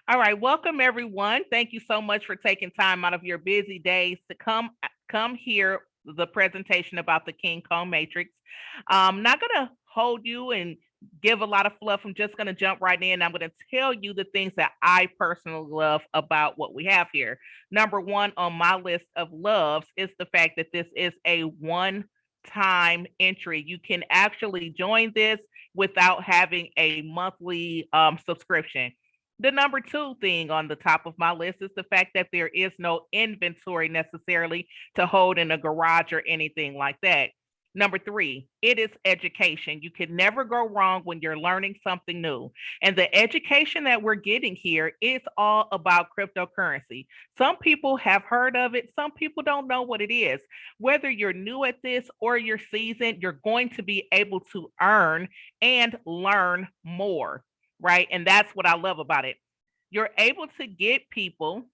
All right, welcome everyone. Thank you so much for taking time out of your busy days to come hear the presentation about the King Kong Matrix. I'm not gonna hold you and give a lot of fluff. I'm just gonna jump right in. I'm gonna tell you the things that I personally love about what we have here. Number one on my list of loves is the fact that this is a one-time entry. You can actually join this without having a monthly subscription. The number two thing on the top of my list is the fact that there is no inventory necessarily to hold in a garage or anything like that. Number three, it is education. You can never go wrong when you're learning something new. And the education that we're getting here is all about cryptocurrency. Some people have heard of it, some people don't know what it is. Whether you're new at this or you're seasoned, you're going to be able to earn and learn more, right? And that's what I love about it. You're able to get people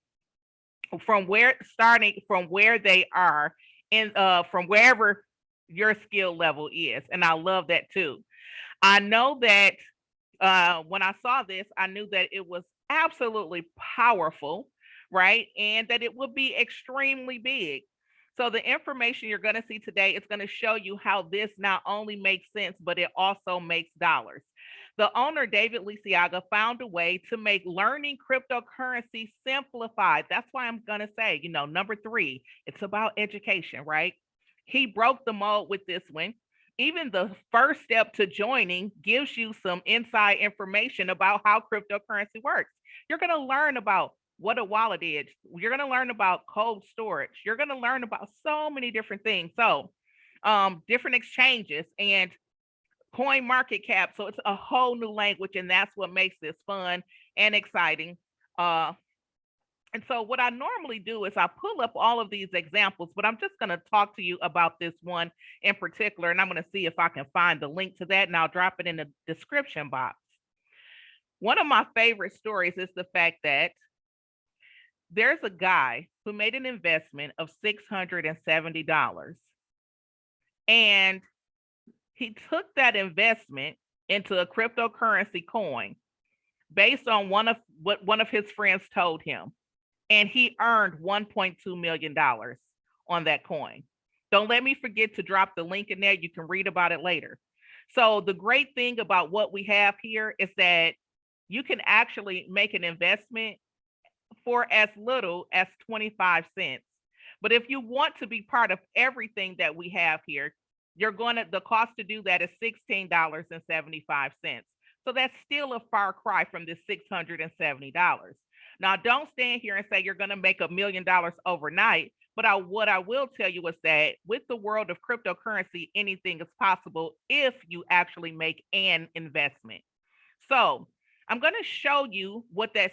from where starting from where they are in from wherever your skill level is. And I love that too. I know that when I saw this, I knew that it was absolutely powerful, right? And that it would be extremely big. So the information you're going to see today is going to show you how this not only makes sense, but it also makes dollars. The owner, David Lisiaga, found a way to make learning cryptocurrency simplified. That's why I'm going to say, number three, it's about education, right? He broke the mold with this one. Even the first step to joining gives you some inside information about how cryptocurrency works. You're going to learn about what a wallet is. You're going to learn about cold storage. You're going to learn about so many different things. So, different exchanges and coin market cap. So it's a whole new language, and that's what makes this fun and exciting. Uh, and so, what I normally do is I pull up all of these examples, but I'm just going to talk to you about this one in particular, and I'm going to see if I can find the link to that, and I'll drop it in the description box. One of my favorite stories is the fact that there's a guy who made an investment of $670, and he took that investment into a cryptocurrency coin based on what one of his friends told him, and he earned $1.2 million on that coin. Don't let me forget to drop the link in there. You can read about it later. So the great thing about what we have here is that you can actually make an investment for as little as 25 cents. But if you want to be part of everything that we have here, the cost to do that is $16.75. So that's still a far cry from the $670. Now, don't stand here and say you're going to make $1 million overnight. But what I will tell you is that with the world of cryptocurrency, anything is possible if you actually make an investment. So I'm going to show you what that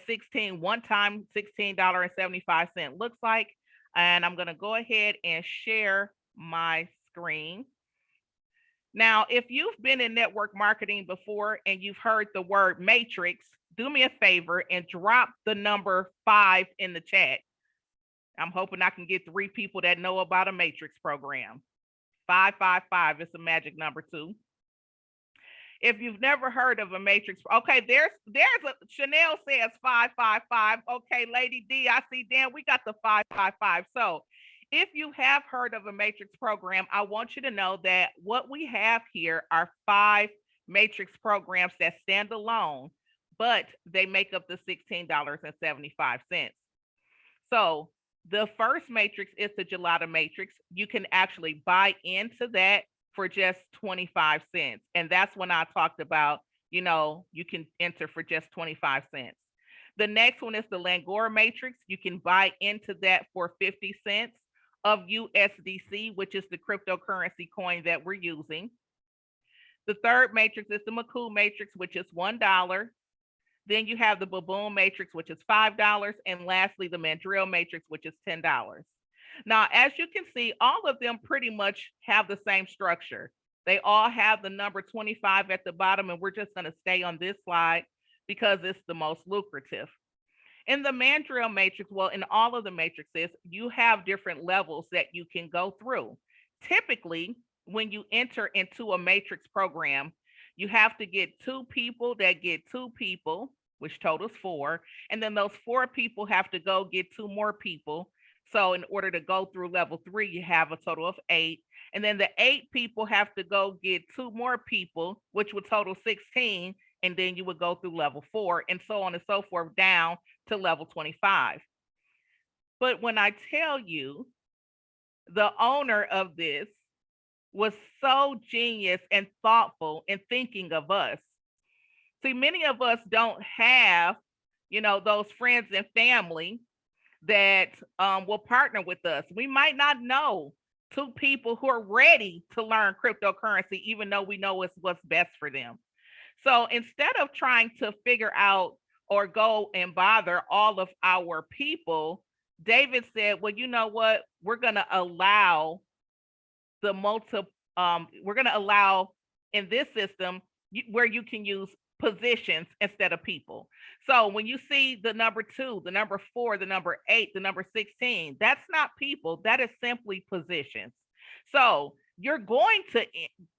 one time $16.75 looks like. And I'm going to go ahead and share my screen. Now, if you've been in network marketing before and you've heard the word matrix, do me a favor and drop the number 5 in the chat. I'm hoping I can get 3 people that know about a matrix program. 555 is a magic number too. If you've never heard of a matrix, okay, there's a Chanel says 555. Okay, Lady D, I see. Dan, we got the 555. So if you have heard of a matrix program, I want you to know that what we have here are 5 matrix programs that stand alone, but they make up the $16.75. So the first matrix is the gelato matrix. You can actually buy into that for just 25 cents. And that's when I talked about, you can enter for just 25 cents. The next one is the Langora matrix. You can buy into that for 50 cents of USDC, which is the cryptocurrency coin that we're using. The third matrix is the Makul matrix, which is $1. Then you have the Baboon matrix, which is $5. And lastly, the Mandrill matrix, which is $10. Now, as you can see, all of them pretty much have the same structure. They all have the number 25 at the bottom, and we're just going to stay on this slide because it's the most lucrative. In the Mandrill matrix, well, in all of the matrices, you have different levels that you can go through. Typically, when you enter into a matrix program, you have to get 2 people that get 2 people. which totals 4. And then those 4 people have to go get 2 more people. So in order to go through level 3, you have a total of 8. And then the 8 people have to go get 2 more people, which would total 16. And then you would go through level 4 and so on and so forth down to level 25. But when I tell you, the owner of this was so genius and thoughtful in thinking of us. See, many of us don't have, those friends and family that will partner with us. We might not know 2 people who are ready to learn cryptocurrency, even though we know it's what's best for them. So instead of trying to figure out or go and bother all of our people, David said, well, you know what? We're going to allow we're going to allow in this system where you can use positions instead of people. So when you see the number 2, the number 4, the number 8, the number 16, that's not people, that is simply positions. So you're going to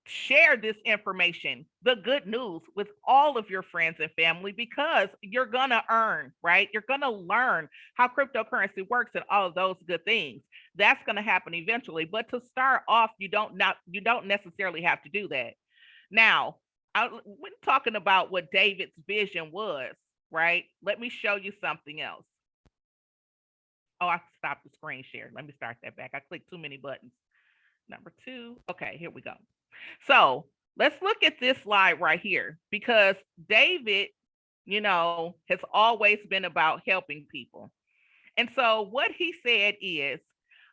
share this information, the good news, with all of your friends and family, because you're going to earn, right? You're going to learn how cryptocurrency works and all of those good things. That's going to happen eventually. But to start off, you don't necessarily have to do that. Now, we're talking about what David's vision was, right? Let me show you something else. Oh, I stopped the screen share. Let me start that back. I clicked too many buttons. Number 2. Okay, here we go. So let's look at this slide right here, because David, has always been about helping people. And so what he said is,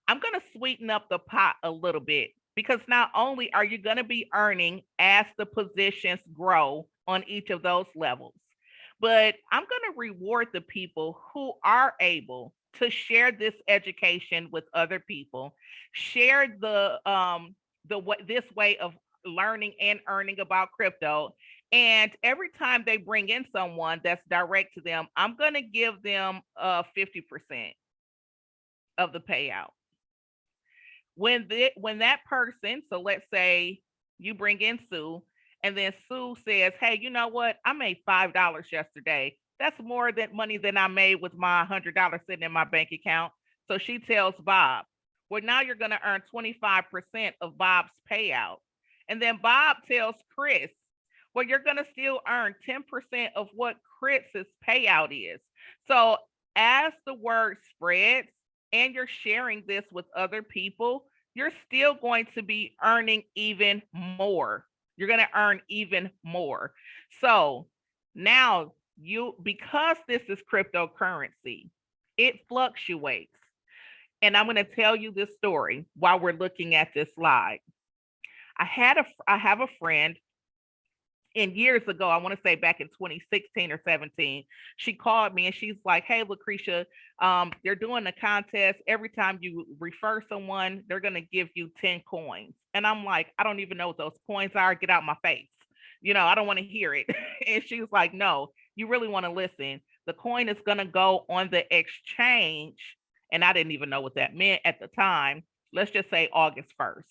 I'm going to sweeten up the pot a little bit, because not only are you going to be earning as the positions grow on each of those levels, but I'm going to reward the people who are able to share this education with other people, share this way of learning and earning about crypto. And every time they bring in someone that's direct to them, I'm going to give them 50% of the payout. When that person, so let's say you bring in Sue, and then Sue says, hey, you know what? I made $5 yesterday. That's more money than I made with my $100 sitting in my bank account. So she tells Bob, well, now you're going to earn 25% of Bob's payout. And then Bob tells Chris, well, you're going to still earn 10% of what Chris's payout is. So as the word spreads and you're sharing this with other people, you're still going to be earning even more. You're going to earn even more. So now because this is cryptocurrency, it fluctuates. And I'm going to tell you this story while we're looking at this slide. I have a friend, and years ago, I want to say back in 2016 or 17, she called me and she's like, hey, Lacrisha, they're doing a contest. Every time you refer someone, they're going to give you 10 coins. And I'm like, I don't even know what those coins are. Get out my face. I don't want to hear it. And she was like, no, you really want to listen. The coin is going to go on the exchange. And I didn't even know what that meant at the time. Let's just say August 1st.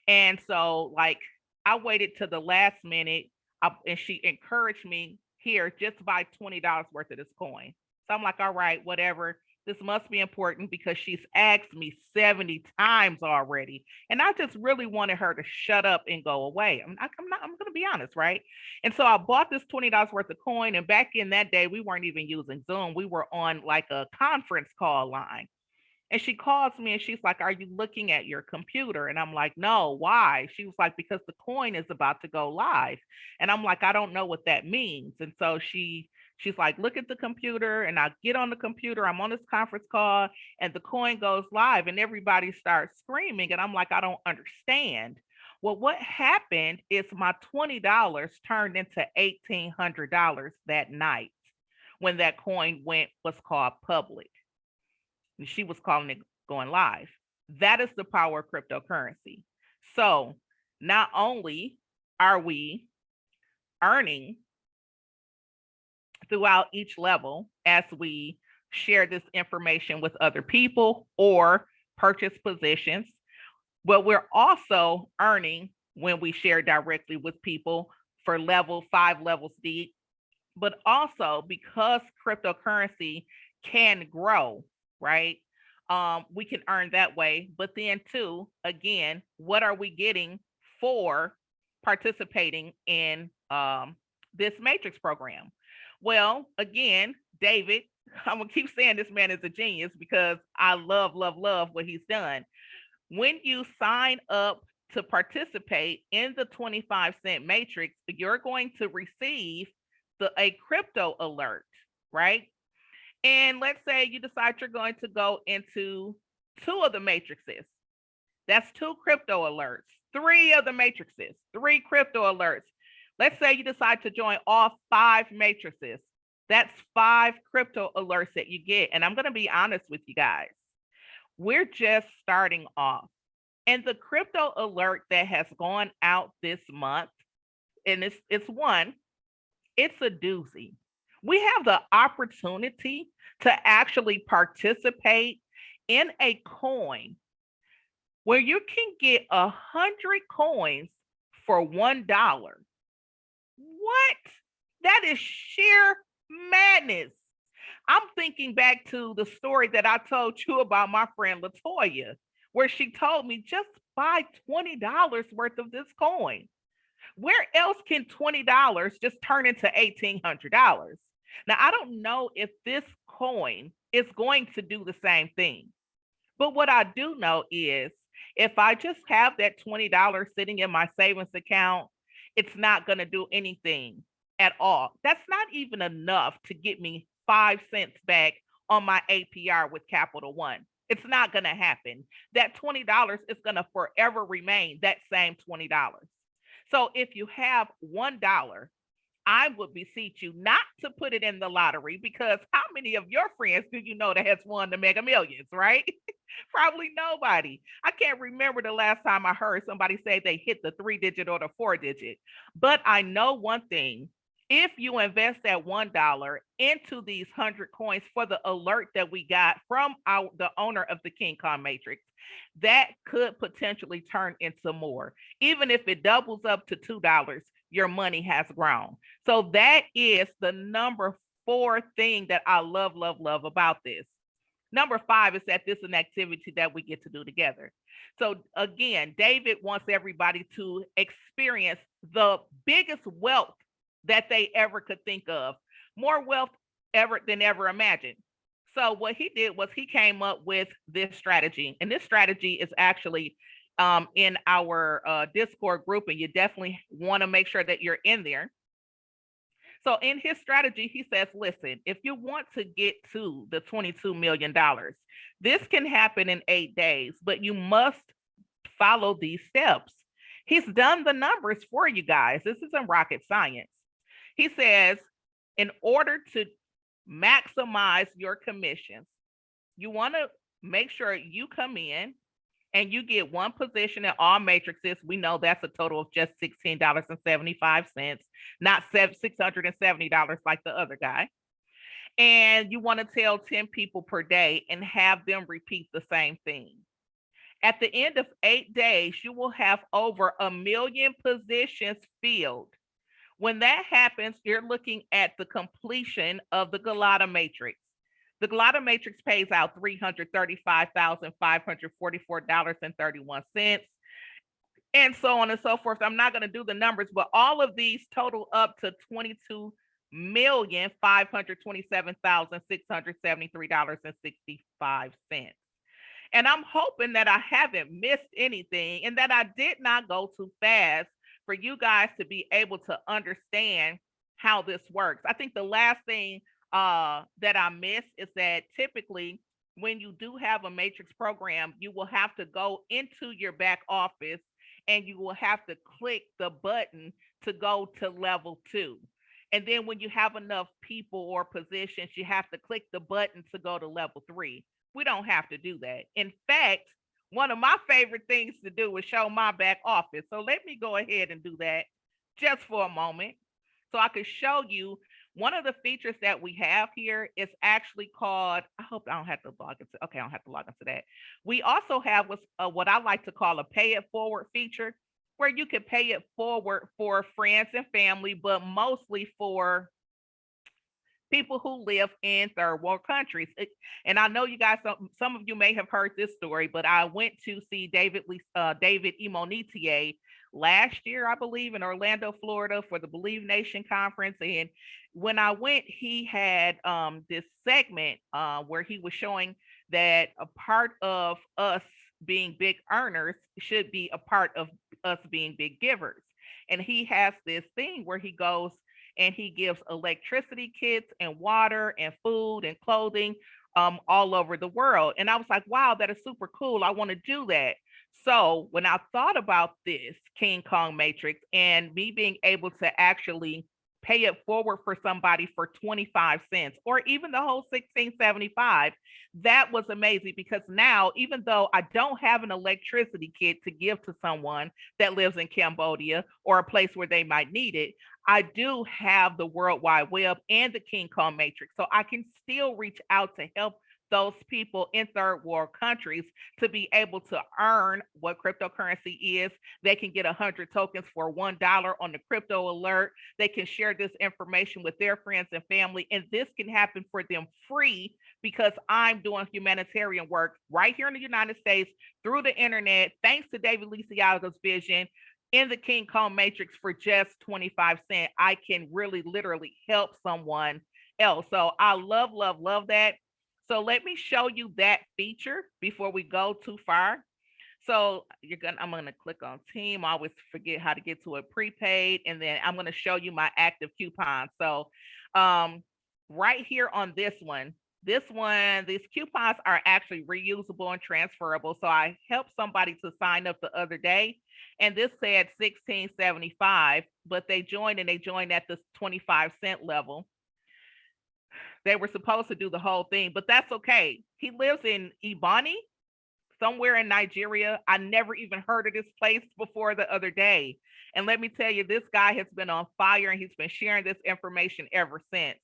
And so I waited to the last minute, and she encouraged me, here, just buy $20 worth of this coin. So I'm like, all right, whatever. This must be important, because she's asked me 70 times already. And I just really wanted her to shut up and go away. I'm going to be honest, right? And so I bought this $20 worth of coin. And back in that day, we weren't even using Zoom. We were on a conference call line. And she calls me and she's like, are you looking at your computer? And I'm like, no, why? She was like, because the coin is about to go live. And I'm like, I don't know what that means. And so she's like, look at the computer. And I get on the computer. I'm on this conference call and the coin goes live and everybody starts screaming. And I'm like, I don't understand. Well, what happened is my $20 turned into $1,800 that night when that coin was called public. She was calling it going live. That is the power of cryptocurrency. So not only are we earning throughout each level as we share this information with other people or purchase positions, but we're also earning when we share directly with people for 5 levels deep, but also because cryptocurrency can grow, right? We can earn that way. But then, too, again, what are we getting for participating in this matrix program? Well, again, David, I'm gonna keep saying this man is a genius because I love, love, love what he's done. When you sign up to participate in the 25-cent matrix, you're going to receive a crypto alert, right? And let's say you decide you're going to go into two of the matrices. That's two crypto alerts. Three of the matrices, three crypto alerts. Let's say you decide to join all five matrices. That's five crypto alerts that you get. And I'm going to be honest with you guys. We're just starting off. And the crypto alert that has gone out this month, and it's one, it's a doozy. We have the opportunity to actually participate in a coin where you can get 100 coins for $1. What? That is sheer madness. I'm thinking back to the story that I told you about my friend Latoya, where she told me just buy $20 worth of this coin. Where else can $20 just turn into $1,800? Now, I don't know if this coin is going to do the same thing. But what I do know is if I just have that $20 sitting in my savings account, it's not going to do anything at all. That's not even enough to get me 5 cents back on my APR with Capital One. It's not going to happen. That $20 is going to forever remain that same $20. So if you have $1, I would beseech you not to put it in the lottery, because how many of your friends do you know that has won the Mega Millions, right? Probably nobody. I can't remember the last time I heard somebody say they hit the 3-digit or the 4-digit. But I know one thing. If you invest that $1 into these 100 coins for the alert that we got from the owner of the King Kong Matrix, that could potentially turn into more. Even if it doubles up to $2, your money has grown. So that is the number 4 thing that I love, love, love about this. Number 5 is that this is an activity that we get to do together. So again, David wants everybody to experience the biggest wealth that they ever could think of, more wealth ever than ever imagined. So what he did was he came up with this strategy, and this strategy is actually in our Discord group, and you definitely want to make sure that you're in there. So in his strategy, he says, listen, if you want to get to the $22 million, this can happen in 8 days, but you must follow these steps. He's done the numbers for you guys. This isn't rocket science. He says, in order to maximize your commissions, you want to make sure you come in and you get one position in all matrices. We know that's a total of just $16.75, not $670 like the other guy. And you want to tell 10 people per day and have them repeat the same thing. At the end of 8 days, you will have over 1 million positions filled. When that happens, you're looking at the completion of the Galata Matrix. The Galata Matrix pays out $335,544.31, and so on and so forth. I'm not going to do the numbers, but all of these total up to $22,527,673.65. And I'm hoping that I haven't missed anything and that I did not go too fast for you guys to be able to understand how this works. I think the last thing that I missed is that typically when you do have a matrix program, you will have to go into your back office and you will have to click the button to go to level 2. And then when you have enough people or positions, you have to click the button to go to level 3. We don't have to do that. In fact, one of my favorite things to do is show my back office. So let me go ahead and do that just for a moment so I can show you one of the features that we have here. Is actually called, I hope I don't have to log into, okay, I don't have to log into that. We also have what I like to call a pay it forward feature, where you can pay it forward for friends and family, but mostly for people who live in third world countries. And I know you guys, some of you may have heard this story, but I went to see David Imonitier last year, I believe, in Orlando, Florida, for the Believe Nation conference. And when I went, he had this segment where he was showing that a part of us being big earners should be a part of us being big givers. And he has this thing where he goes and he gives electricity kits and water and food and clothing all over the world. And I was like, wow, that is super cool. I want to do that. So when I thought about this King Kong Matrix and me being able to actually pay it forward for somebody for 25 cents or even the whole 16.75, that was amazing, because now, even though I don't have an electricity kit to give to someone that lives in Cambodia or a place where they might need it, I do have the World Wide Web and the King Kong Matrix. So I can still reach out to help those people in third world countries to be able to earn what cryptocurrency is. They can get 100 tokens for $1 on the crypto alert. They can share this information with their friends and family. And this can happen for them free, because I'm doing humanitarian work right here in the United States through the internet, thanks to David Lisiaga's vision in the King Kong Matrix for just 25 cents. I can really literally help someone else. So I love, love, love that. So let me show you that feature before we go too far. So I'm gonna click on team. I always forget how to get to a prepaid, and then I'm gonna show you my active coupons. So right here on these coupons are actually reusable and transferable. So I helped somebody to sign up the other day, and this said 16.75, but they joined at the 25-cent level. They were supposed to do the whole thing, but that's okay. He lives in Ibani, somewhere in Nigeria. I never even heard of this place before the other day. And let me tell you, this guy has been on fire, and he's been sharing this information ever since.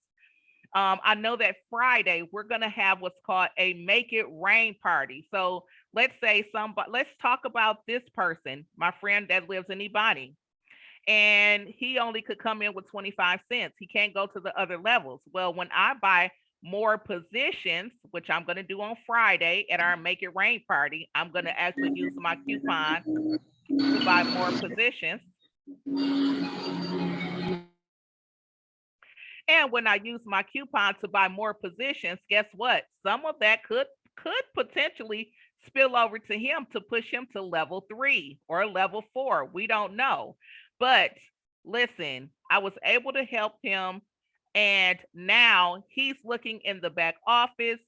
I know that Friday we're going to have what's called a Make It Rain party. So let's talk about this person, my friend that lives in Ibani, and he only could come in with 25 cents. He can't go to the other levels. Well, when I buy more positions, which I'm going to do on Friday at our Make It Rain party, I'm going to actually use my coupon to buy more positions. And when I use my coupon to buy more positions, guess what? Some of that could potentially spill over to him to push him to level 3 or level 4. We don't know. But listen, I was able to help him, and now he's looking in the back office.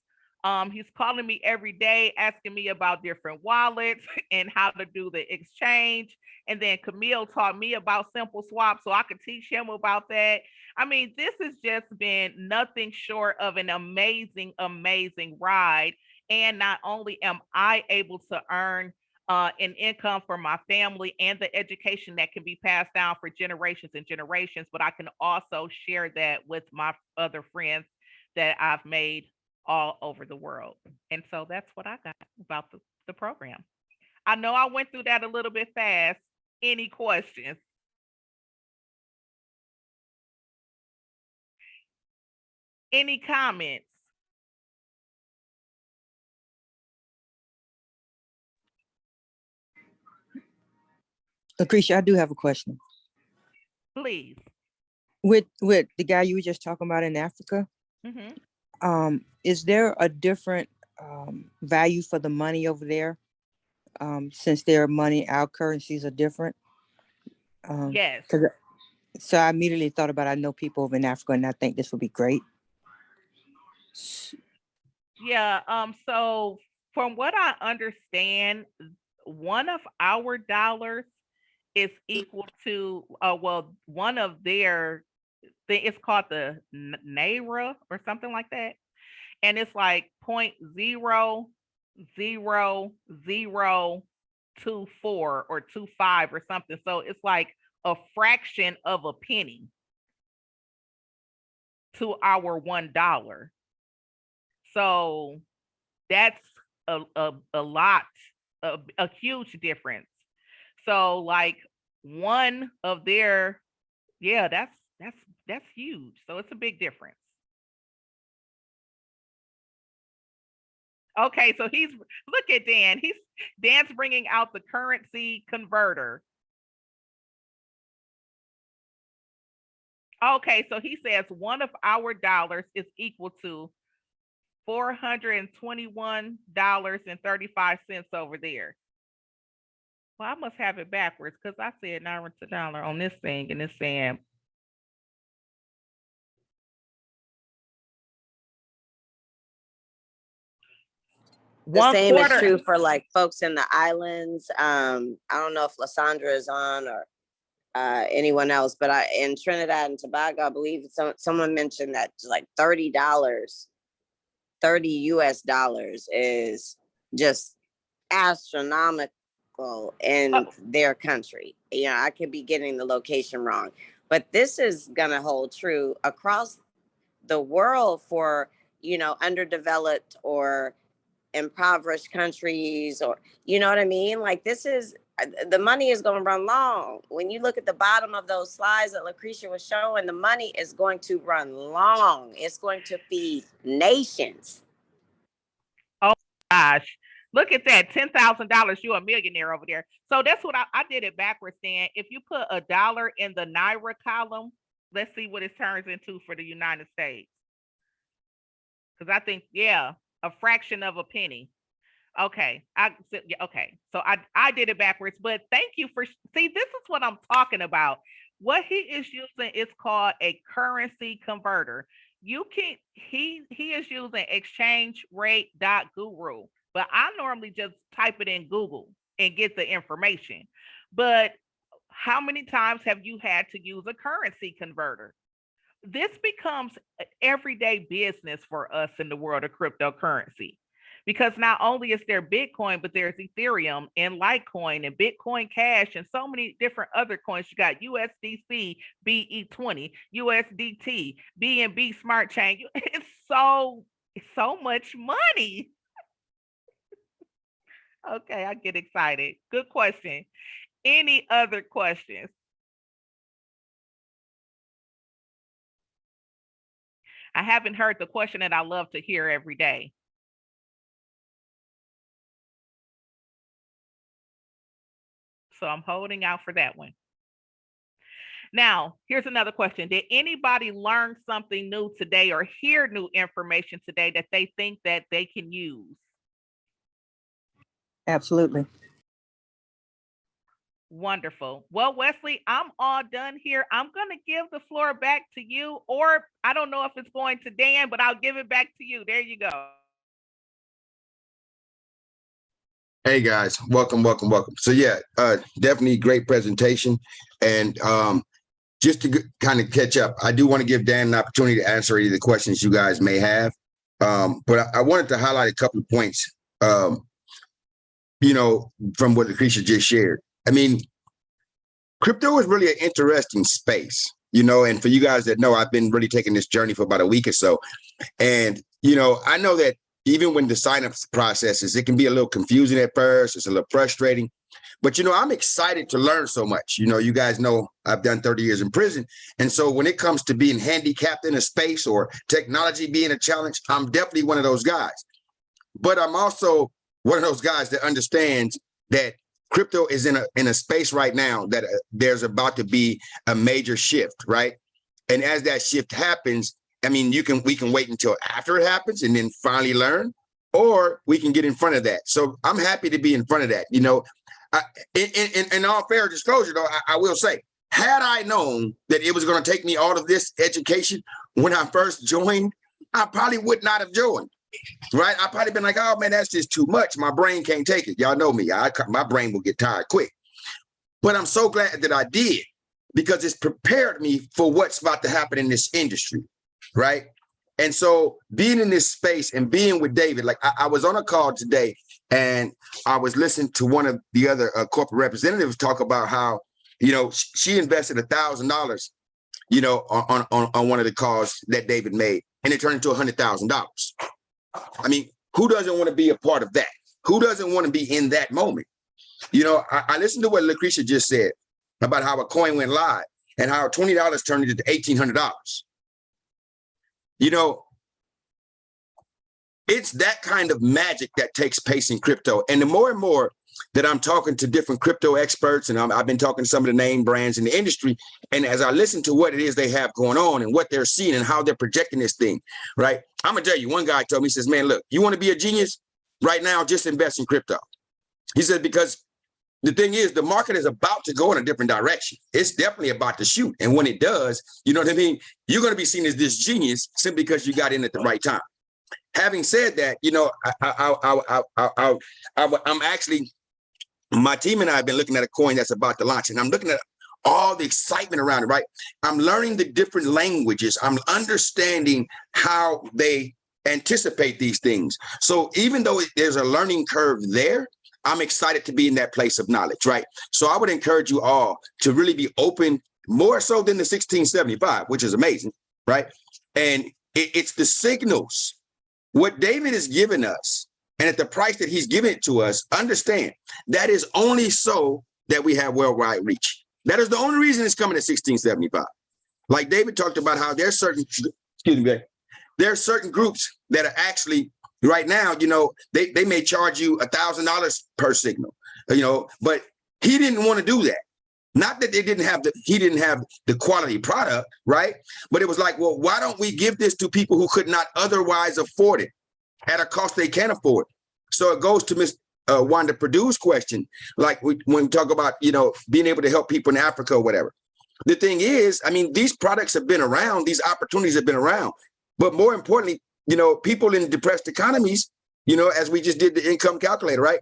He's calling me every day, asking me about different wallets and how to do the exchange. And then Camille taught me about Simple Swap, so I could teach him about that. I mean, this has just been nothing short of an amazing, amazing ride. And not only am I able to earn an income for my family and the education that can be passed down for generations and generations, but I can also share that with my other friends that I've made all over the world. And so that's what I got about the program. I know I went through that a little bit fast. Any questions? Any comments? Lacrisha, I do have a question. Please. With the guy you were just talking about in Africa, is there a different value for the money over there? Since their money, our currencies are different. Yes. So I immediately thought about, I know people over in Africa, and I think this would be great. Yeah. So from what I understand, one of our dollars is equal to one of their it's called the naira or something like that, and it's like 0.00024 or 25 or something. So it's like a fraction of a penny to our $1. So that's a lot, a huge difference. So like one of their, yeah, that's huge. So it's a big difference. Okay, so look at Dan. Dan's bringing out the currency converter. Okay, so he says one of our dollars is equal to $421.35 over there. Well, I must have it backwards because I said naira to dollar on this thing, and it's saying The same is true for like folks in the islands. I don't know if Lysandra is on or anyone else, but in Trinidad and Tobago, I believe someone mentioned that like $30, 30 US dollars is just astronomical in their country. You know, I could be getting the location wrong, but this is gonna hold true across the world for, you know, underdeveloped or impoverished countries, or you know what I mean? Like, this is, the money is going to run long. When you look at the bottom of those slides that Lacrisha was showing, the money is going to run long. It's going to feed nations. Oh gosh, look at that, $10,000. You're a millionaire over there. So that's what I did it backwards. Then if you put a dollar in the naira column, let's see what it turns into for the United States. Because I think, yeah, a fraction of a penny. Okay. Okay. So I did it backwards, but thank you for, see, this is what I'm talking about. What he is using is called a currency converter. You can, he is using exchangerate.guru, but I normally just type it in Google and get the information. But how many times have you had to use a currency converter? This becomes everyday business for us in the world of cryptocurrency, because not only is there Bitcoin, but there's Ethereum and Litecoin and Bitcoin Cash and so many different other coins. You got USDC, BE20, USDT, BNB Smart Chain. It's so much money. Okay, I get excited. Good question. Any other questions? I haven't heard the question that I love to hear every day. So I'm holding out for that one. Now, here's another question. Did anybody learn something new today or hear new information today that they think that they can use? Absolutely. Wonderful. Well, Wesley, I'm all done here. I'm going to give the floor back to you, or I don't know if it's going to Dan, but I'll give it back to you. There you go. Hey guys, welcome. So yeah, definitely great presentation. And just to kind of catch up, I do want to give Dan an opportunity to answer any of the questions you guys may have. But I wanted to highlight a couple of points, you know, from what Lacrisha just shared. I mean, crypto is really an interesting space, you know, and for you guys that know, I've been really taking this journey for about a week or so. And, you know, I know that even when the sign-up processes, it can be a little confusing at first. It's a little frustrating. But, you know, I'm excited to learn so much. You know, you guys know I've done 30 years in prison. And so when it comes to being handicapped in a space or technology being a challenge, I'm definitely one of those guys. But I'm also one of those guys that understands that crypto is in a space right now that there's about to be a major shift, right? And as that shift happens, I mean, we can wait until after it happens and then finally learn, or we can get in front of that. So I'm happy to be in front of that. You know, in all fair disclosure, though, I will say, had I known that it was going to take me all of this education when I first joined, I probably would not have joined. Right? I've probably been like, oh man, that's just too much. My brain can't take it. Y'all know me. My brain will get tired quick. But I'm so glad that I did, because it's prepared me for what's about to happen in this industry. Right? And so being in this space and being with David, like I was on a call today and I was listening to one of the other corporate representatives talk about how, you know, she invested $1,000, you know, on one of the calls that David made, and it turned into $100,000. I mean, who doesn't want to be a part of that? Who doesn't want to be in that moment? You know, I listened to what Lacrisha just said about how a coin went live and how $20 turned into $1,800. You know, It's that kind of magic that takes place in crypto. And the more and more that I'm talking to different crypto experts, and I've been talking to some of the name brands in the industry, and as I listen to what it is they have going on and what they're seeing and how they're projecting this thing, right? I'm gonna tell you, one guy told me, he says, man, look, you want to be a genius right now, just invest in crypto. He said, because the thing is, the market is about to go in a different direction. It's definitely about to shoot. And when it does, you know what I mean? You're going to be seen as this genius simply because you got in at the right time. Having said that, you know, I'm actually, my team and I have been looking at a coin that's about to launch, and I'm looking at all the excitement around it, right? I'm learning the different languages. I'm understanding how they anticipate these things. So even though there's a learning curve there, I'm excited to be in that place of knowledge, right? So I would encourage you all to really be open, more so than the 1675, which is amazing, right? And it's the signals. What David is giving us, and at the price that he's giving it to us, understand that is only so that we have worldwide reach. That is the only reason it's coming at 1675. Like David talked about how there's certain, there are certain groups that are actually right now, you know, they may charge you $1,000 per signal, you know, but he didn't want to do that. Not that he didn't have the quality product, right? But it was like, well, why don't we give this to people who could not otherwise afford it at a cost they can't afford? So it goes to Ms. Wanda Purdue's question, like when we talk about, you know, being able to help people in Africa or whatever. The thing is, I mean, these products have been around, these opportunities have been around, but more importantly, you know, people in depressed economies, you know, as we just did the income calculator, right?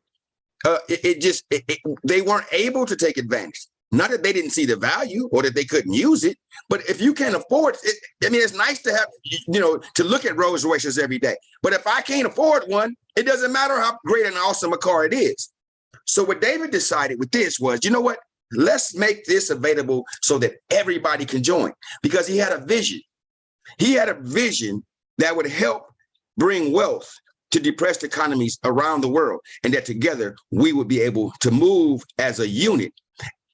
They weren't able to take advantage. Not that they didn't see the value or that they couldn't use it, but if you can't afford it, I mean, it's nice to have, you know, to look at Rolls Royces every day. But if I can't afford one, it doesn't matter how great and awesome a car it is. So what David decided with this was, you know what? Let's make this available so that everybody can join, because he had a vision. He had a vision that would help bring wealth to depressed economies around the world, and that together we would be able to move as a unit,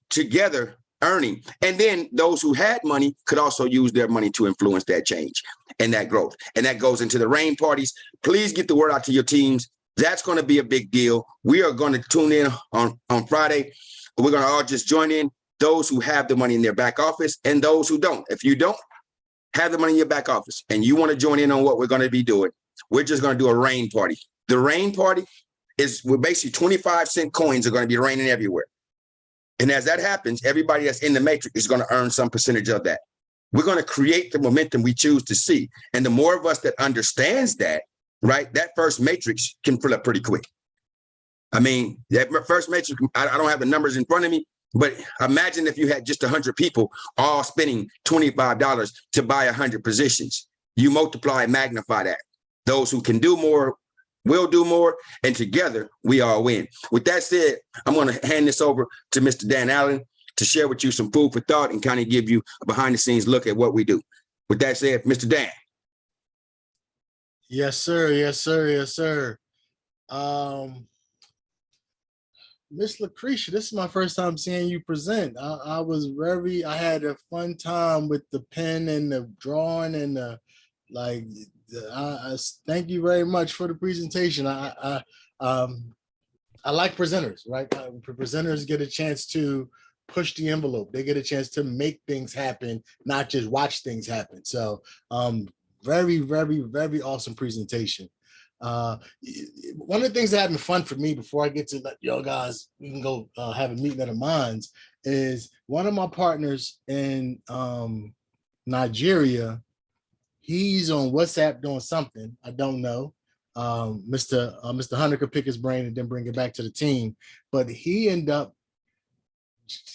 together earning. And then those who had money could also use their money to influence that change and that growth. And that goes into the rain parties. Please get the word out to your teams. That's going to be a big deal. We are going to tune in on Friday. We're going to all just join in, those who have the money in their back office and those who don't. If you don't have the money in your back office and you want to join in on what we're going to be doing, we're just going to do a rain party. The rain party is, we're basically 25-cent coins are going to be raining everywhere. And as that happens, everybody that's in the matrix is going to earn some percentage of that. We're going to create the momentum we choose to see. And the more of us that understands that, right, that first matrix can fill up pretty quick. I mean, that first matrix, I don't have the numbers in front of me, but imagine if you had just 100 people all spending $25 to buy 100 positions. You multiply and magnify that. Those who can do more will do more, and together we all win. With that said, I'm going to hand this over to Mr. Dan Allen to share with you some food for thought and kind of give you a behind-the-scenes look at what we do. With that said, Mr. Dan. Yes, sir. Yes, sir. Yes, sir. Miss Lacrisha, this is my first time seeing you present. I had a fun time with the pen and the drawing and the, like, I thank you very much for the presentation. I like presenters, right? Presenters get a chance to push the envelope. They get a chance to make things happen, not just watch things happen. So very, very, very awesome presentation. One of the things that having fun for me before I get to let y'all guys, we can go have a meeting of the minds, is one of my partners in Nigeria. He's on WhatsApp doing something. I don't know. Mr. Hunter could pick his brain and then bring it back to the team. But he ended up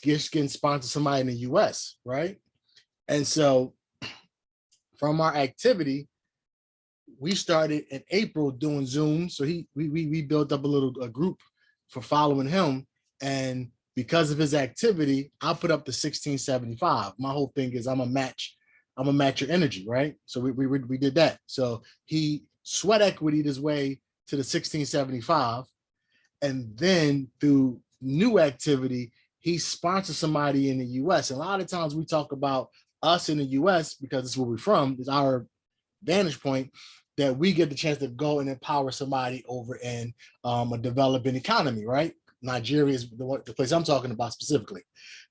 just getting sponsored somebody in the US, right? And so from our activity, we started in April doing Zoom. So we built up a group for following him. And because of his activity, I put up the 1675. My whole thing is I'm gonna match your energy, right? So we did that. So he sweat equitied his way to the 1675. And then through new activity, he sponsored somebody in the US. And a lot of times we talk about us in the US because it's where we're from, is our vantage point. that we get the chance to go and empower somebody over in a developing economy, right? Nigeria is the place I'm talking about specifically.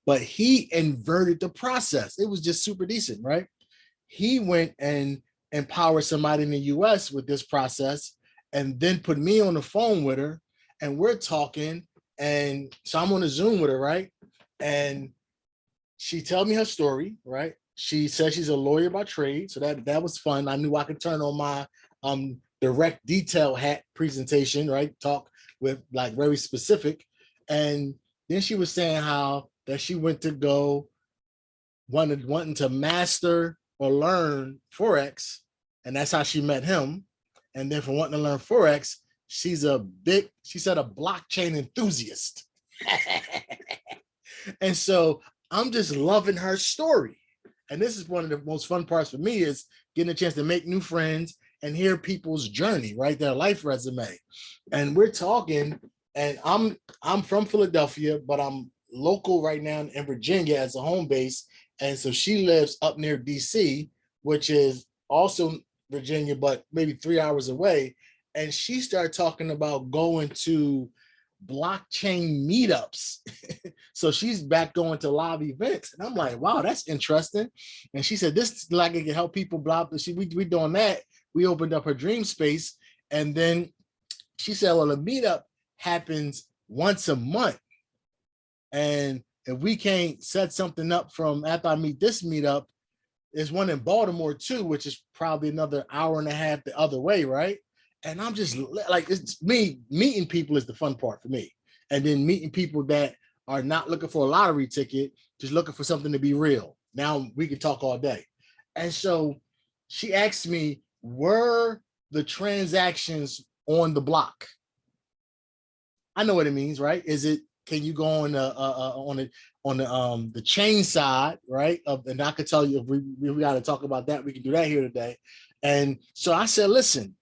But he inverted the process. It was just super decent, right? He went and empowered somebody in the US with this process and then put me on the phone with her, and we're talking. And so I'm on a Zoom with her, right? And she told me her story, right? She says she's a lawyer by trade. So that was fun. I knew I could turn on my direct detail hat presentation, right? Talk with like very specific. And then she was saying how that she went to go wanting to master or learn Forex. And that's how she met him. And then from wanting to learn Forex, she said a blockchain enthusiast. And so I'm just loving her story. And this is one of the most fun parts for me, is getting a chance to make new friends and hear people's journey, right? Their life resume. And we're talking, and I'm from Philadelphia, but I'm local right now in Virginia as a home base. And so she lives up near DC, which is also Virginia, but maybe 3 hours away. And she started talking about going to blockchain meetups. So she's back going to live events. And I'm like, wow, that's interesting. And she said, this is like it can help people block. We doing that. We opened up her dream space. And then she said, well, a meetup happens once a month. And if we can't set something up from after I meet this meetup, there's one in Baltimore too, which is probably another hour and a half the other way, right? And I'm just like, it's me, meeting people is the fun part for me. And then meeting people that are not looking for a lottery ticket, just looking for something to be real. Now we can talk all day. And so she asked me, were the transactions on the block? I know what it means, right? Is it, can you go on the chain side, right? And I could tell you, if we got to talk about that, we can do that here today. And so I said, listen,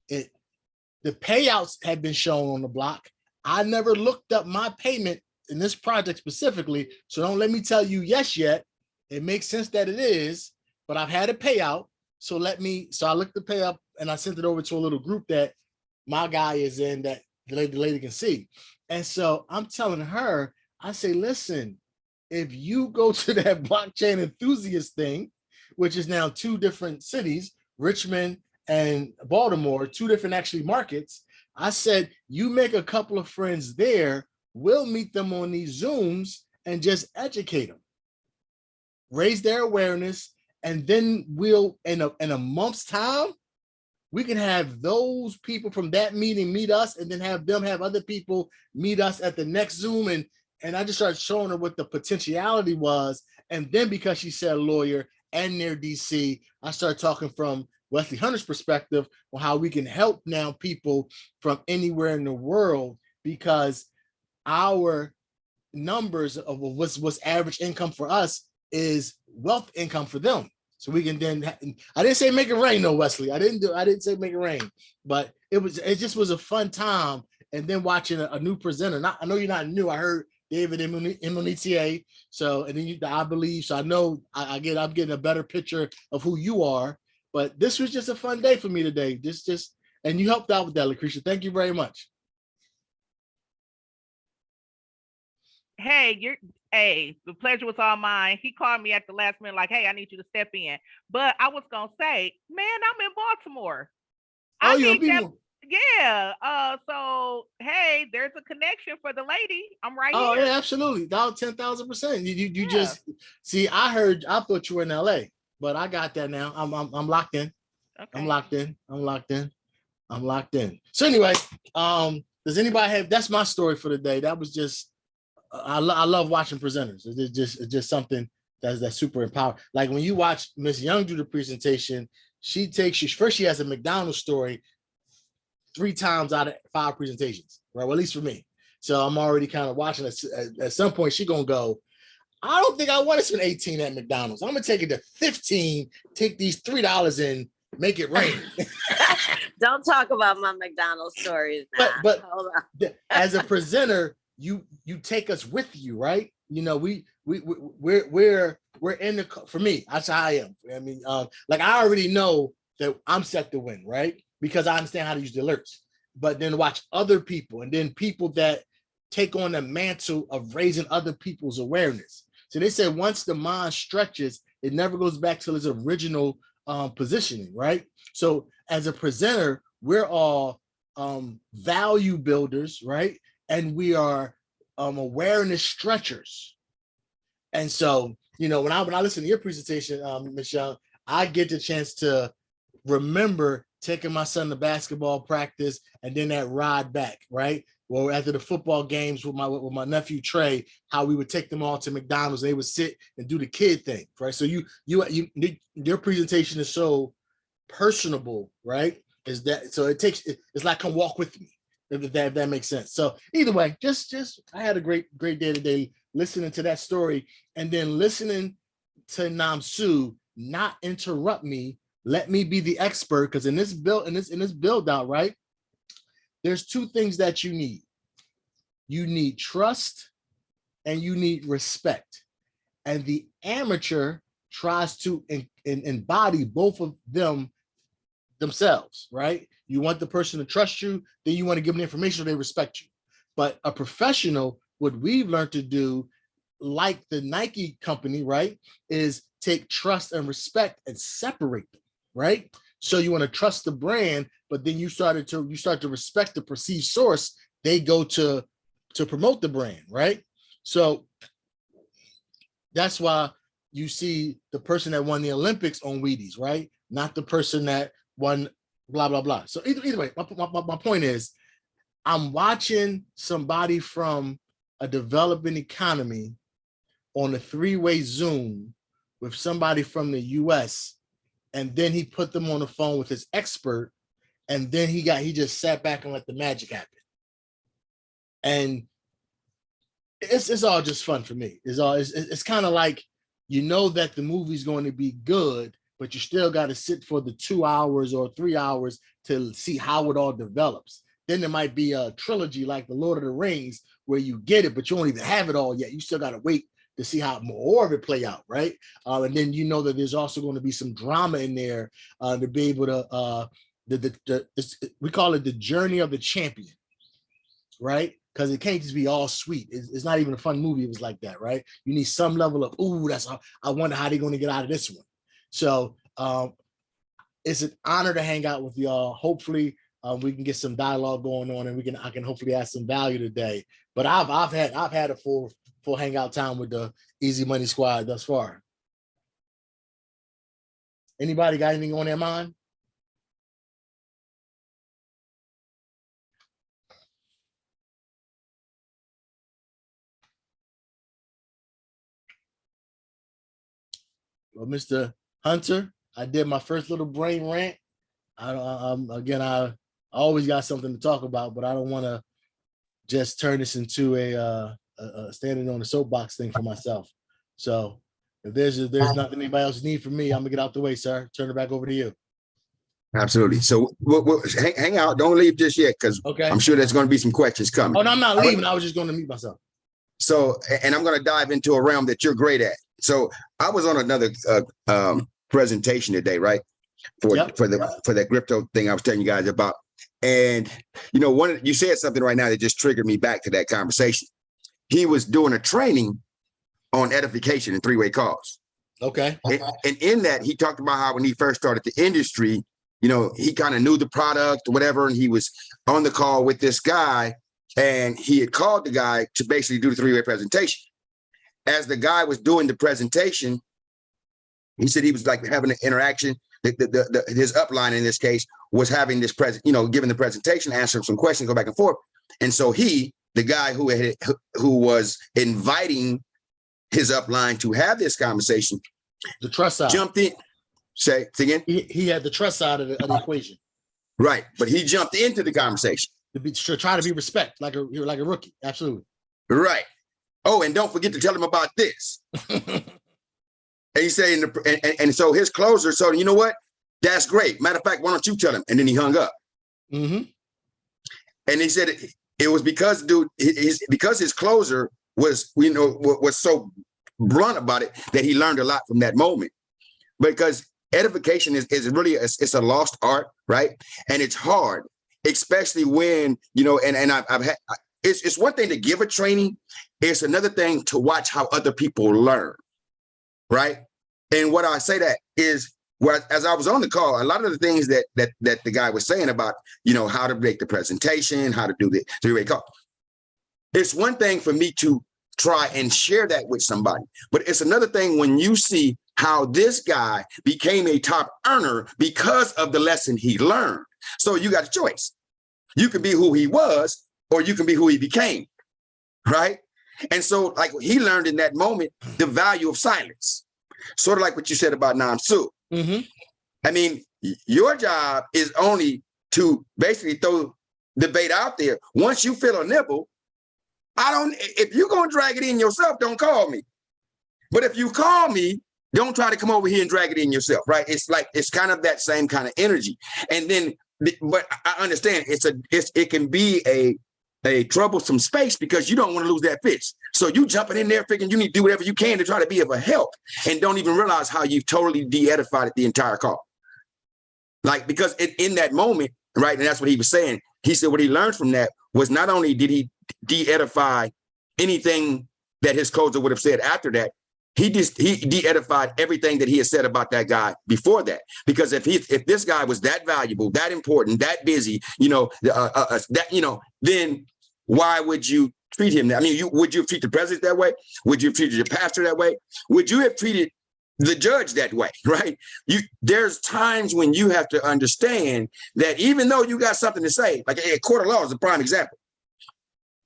the payouts had been shown on the block. I never looked up my payment in this project specifically, so don't let me tell you yes yet. It makes sense that it is, but I've had a payout. So I looked the pay up and I sent it over to a little group that my guy is in that the lady can see. And so I'm telling her, I say, listen, if you go to that blockchain enthusiast thing, which is now 2 different cities, Richmond and Baltimore, 2 different actually markets, I said, you make a couple of friends there, we'll meet them on these Zooms and just educate them, raise their awareness, and then we'll, in a month's time, we can have those people from that meeting meet us, and then have them have other people meet us at the next Zoom. And I just started showing her what the potentiality was. And then because she said lawyer and near DC, I started talking from Wesley Hunter's perspective on how we can help now people from anywhere in the world, because our numbers of what's average income for us is wealth income for them. So we can then, I didn't say make it rain, no, Wesley. I didn't say make it rain, but it just was a fun time. And then watching a new presenter. I know you're not new. I heard David Immunitier. So, and then I believe, so I know I'm getting a better picture of who you are. But this was just a fun day for me today. And you helped out with that, Lacrisha. Thank you very much. Hey, the pleasure was all mine. He called me at the last minute, like, hey, I need you to step in. But I was gonna say, man, I'm in Baltimore. Oh, you're people. Yeah. So hey, there's a connection for the lady. I'm right here. Oh yeah, absolutely. Down 10,000%. You just see. I thought you were in LA, but I got that now. I'm locked in. Okay. I'm locked in. So anyway, does anybody have? That's my story for the day. That was just. I love watching presenters. It's just something that's super empowering. Like when you watch Miss Young do the presentation, she takes you first. She has a McDonald's story 3 times out of 5 presentations, right? Well, at least for me. So I'm already kind of watching. At some point, she gonna go, I don't think I want to spend 18 at McDonald's. I'm gonna take it to 15. Take these $3 and make it rain. Don't talk about my McDonald's stories now. But as a presenter, you take us with you, right? You know, we're in the, for me, that's how I am. I mean, like I already know that I'm set to win, right? Because I understand how to use the alerts. But then watch other people, and then people that take on the mantle of raising other people's awareness. So they said once the mind stretches, it never goes back to its original positioning, right? So as a presenter, we're all value builders, right? And we are awareness stretchers. And so, you know, when I listen to your presentation, Ms. Young, I get the chance to remember taking my son to basketball practice and then that ride back, right? Well, after the football games with my nephew Trey, how we would take them all to McDonald's, they would sit and do the kid thing, right? So your presentation is so personable, right? Is that so? It's like come walk with me, if that makes sense. So either way, just I had a great day today listening to that story, and then listening to Namsu not interrupt me. Let me be the expert, because in this build out, right? There's two things that you need. You need trust and you need respect. And the amateur tries to embody both of them themselves, right? You want the person to trust you, then you want to give them information so they respect you. But a professional, what we've learned to do, like the Nike company, right, is take trust and respect and separate them, right? So you want to trust the brand, but then you start to respect the perceived source. They go to promote the brand, right? So that's why you see the person that won the Olympics on Wheaties, right? Not the person that won blah blah blah. So either way, my point is, I'm watching somebody from a developing economy on a three-way Zoom with somebody from the US, and then he put them on the phone with his expert, and then he just sat back and let the magic happen. And it's all just fun for me. It's kind of like, you know that the movie's going to be good, but you still got to sit for the 2 hours or 3 hours to see how it all develops. Then there might be a trilogy like The Lord of the Rings where you get it, but you don't even have it all yet. You still got to wait to see how more of it play out, right? And then you know that there's also going to be some drama in there to be able to, we call it the journey of the champion, right? Because it can't just be all sweet. It's not even a fun movie if it's like that, right? You need some level of, I wonder how they're going to get out of this one. So it's an honor to hang out with y'all. Hopefully we can get some dialogue going on, and I can hopefully add some value today. But I've had a full hangout time with the Easy Money Squad thus far. Anybody got anything on their mind? Well, Mr. Hunter, I did my first little brain rant. I always got something to talk about, but I don't want to just turn this into a standing on the soapbox thing for myself. So if there's nothing anybody else need from me, I'm gonna get out the way, sir. Turn it back over to you. Absolutely. So we'll hang out. Don't leave just yet, because I'm sure there's going to be some questions coming. Oh, no, I'm not leaving. I was just going to mute myself. So, and I'm going to dive into a realm that you're great at. So I was on another presentation today, right? For that crypto thing I was telling you guys about. And, you know, you said something right now that just triggered me back to that conversation. He was doing a training on edification and three-way calls. Okay. And in that, he talked about how when he first started the industry, you know, he kind of knew the product or whatever, and he was on the call with this guy, and he had called the guy to basically do the three-way presentation. As the guy was doing the presentation, he said he was like having an interaction. His upline in this case was having this giving the presentation, answering some questions, go back and forth. And so the guy who was inviting his upline to have this conversation, the trust side, jumped in. Say again. He had the trust side of the equation, right? But he jumped into the conversation to try to be respect, like a rookie. Absolutely, right. Oh, and don't forget to tell him about this. And he said, and so his closer told him, you know what? That's great. Matter of fact, why don't you tell him? And then he hung up. Mm-hmm. And he said it was because, dude, because his closer was so blunt about it that he learned a lot from that moment. Because edification is really it's a lost art, right? And it's hard, especially when and I've had it's one thing to give a training, it's another thing to watch how other people learn, right? And what I say that is, as I was on the call, a lot of the things that the guy was saying about how to make the presentation, how to do the call. It's one thing for me to try and share that with somebody, but it's another thing when you see how this guy became a top earner because of the lesson he learned. So you got a choice. You can be who he was, or you can be who he became, right? And so, like, he learned in that moment the value of silence, sort of like what you said about Nam Su. Mm-hmm. I mean, your job is only to basically throw the bait out there. Once you feel a nibble, if you're going to drag it in yourself, don't call me. But if you call me, don't try to come over here and drag it in yourself, right? It's kind of that same kind of energy. And then, but I understand it can be a troublesome space because you don't want to lose that fish. So you jumping in there thinking you need to do whatever you can to try to be of a help, and don't even realize how you've totally de-edified it the entire call. Like, because in that moment, right, and that's what he was saying. He said what he learned from that was not only did he de-edify anything that his coach would have said after that, he de-edified everything that he had said about that guy before that. Because if this guy was that valuable, that important, that busy, then why would you treat him that? I mean, would you have treated the president that way? Would you have treated your pastor that way? Would you have treated the judge that way, right? There's times when you have to understand that even though you got something to say, like a court of law is a prime example.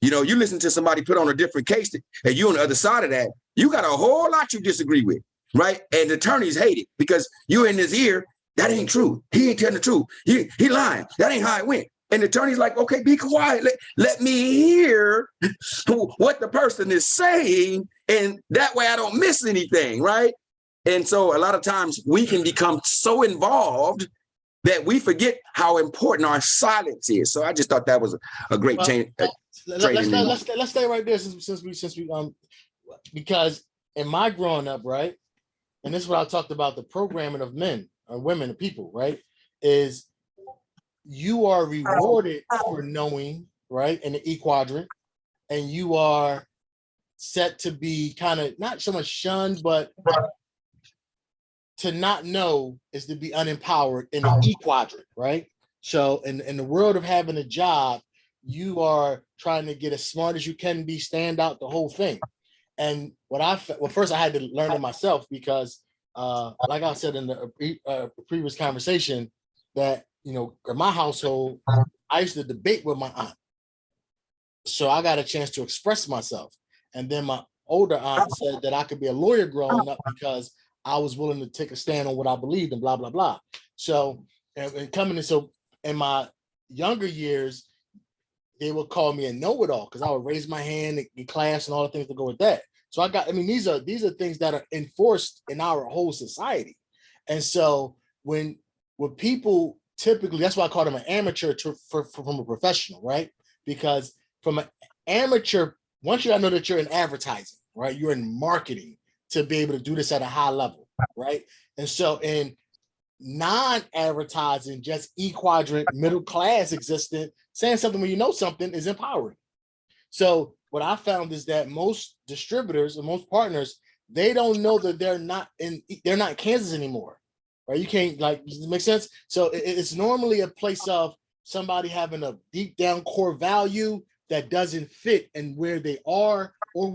You listen to somebody put on a different case, and you on the other side of that, you got a whole lot you disagree with, right? And the attorneys hate it because you're in his ear. That ain't true. He ain't telling the truth. He lying. That ain't how it went. And the attorney's like, okay, be quiet. Let me hear what the person is saying, and that way I don't miss anything, right? And so a lot of times we can become so involved that we forget how important our silence is. So I just thought that was a great change. Let's stay right there since we because in my growing up, right, and this is what I talked about, the programming of men or women and people, right, is you are rewarded for knowing, right, in the E quadrant, and you are set to be kind of not so much shunned, but to not know is to be unempowered in the E quadrant, right? So in the world of having a job, you are trying to get as smart as you can be, stand out, the whole thing. And first I had to learn it myself because, like I said in the previous conversation, that in my household, I used to debate with my aunt. So I got a chance to express myself. And then my older aunt said that I could be a lawyer growing up because I was willing to take a stand on what I believed and blah, blah, blah. So, so in my younger years, they would call me a know-it-all because I would raise my hand in class and all the things that go with that. So these are things that are enforced in our whole society. And so when people typically, that's why I call them an amateur from a professional, right? Because from an amateur, once you know that you're in advertising, right? You're in marketing to be able to do this at a high level, right? And so in non-advertising, just E quadrant, middle class existent, saying something when you know something is empowering. So what I found is that most distributors and most partners, they don't know that they're not in Kansas anymore, right? You can't, does it make sense? So it's normally a place of somebody having a deep down core value that doesn't fit in where they are or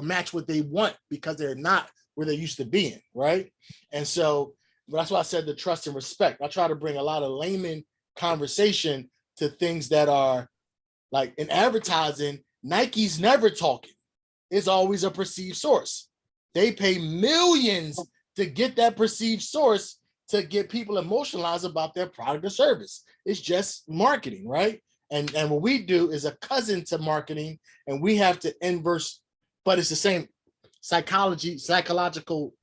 match what they want because they're not where they used to be in, right? And so that's why I said the trust and respect. I try to bring a lot of layman conversation to things that are like in advertising. Nike's never talking. It's always a perceived source. They pay millions to get that perceived source to get people emotionalized about their product or service. It's just marketing, right? And what we do is a cousin to marketing, and we have to inverse, but it's the same psychological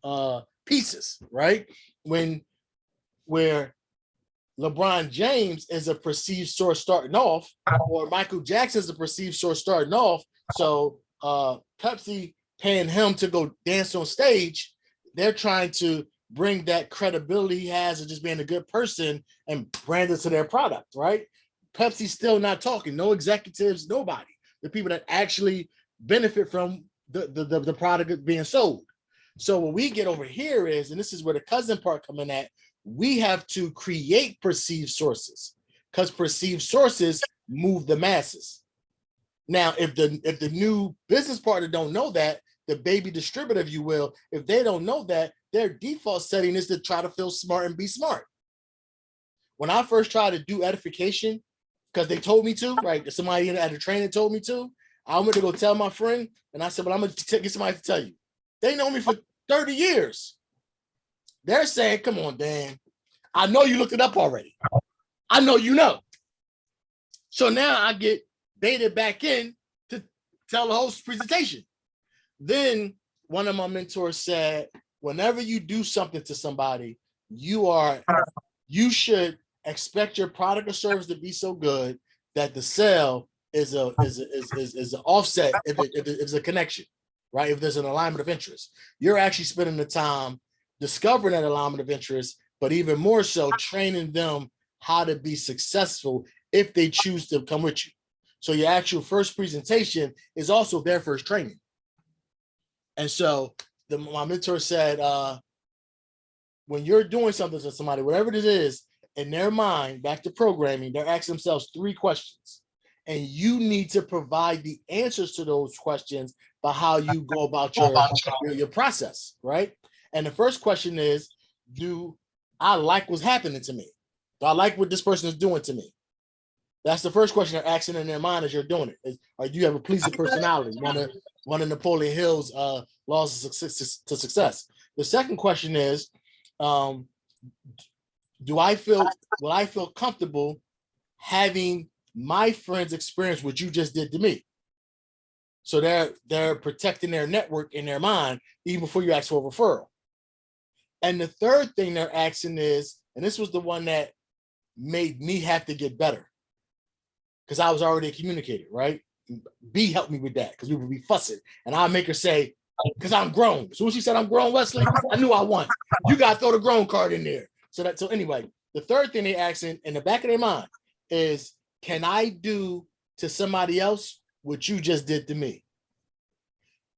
pieces, right? Where LeBron James is a perceived source starting off, or Michael Jackson is a perceived source starting off. So Pepsi paying him to go dance on stage, they're trying to bring that credibility he has of just being a good person and brand it to their product, right? Pepsi's still not talking. No executives, nobody. The people that actually benefit from the product being sold. So what we get over here is, and this is where the cousin part coming at, we have to create perceived sources because perceived sources move the masses. Now, if the new business partner don't know that, the baby distributor, if you will, if they don't know that, their default setting is to try to feel smart and be smart. When I first tried to do edification, because they told me to, right? Somebody at the training told me to, I went to go tell my friend, and I said, well, I'm going to get somebody to tell you. They know me for 30 years. They're saying, come on, Dan. I know you looked it up already. I know you know. So now I get baited back in to tell the whole presentation. Then one of my mentors said, whenever you do something to somebody, you should expect your product or service to be so good that the sale is an offset if it's a connection, right? If there's an alignment of interest, you're actually spending the time discovering that alignment of interest, but even more so training them how to be successful if they choose to come with you. So your actual first presentation is also their first training. And so my mentor said, when you're doing something to somebody, whatever it is, in their mind, back to programming, they're asking themselves 3 questions. And you need to provide the answers to those questions by how you go about your process, right? And the first question is, do I like what's happening to me? Do I like what this person is doing to me? That's the first question they're asking in their mind as you're doing it. Or do you have a pleasing personality? One of Napoleon Hill's laws of success. The second question is, will I feel comfortable having my friends experience what you just did to me? So they're protecting their network in their mind even before you ask for a referral. And the third thing they're asking is, and this was the one that made me have to get better, because I was already a communicator, right? B helped me with that because we would be fussing, and I'll make her say, because I'm grown. As soon as she said I'm grown, Wesley, I knew I won. You got to throw the grown card in there. So anyway, the third thing they asking in the back of their mind is, can I do to somebody else what you just did to me?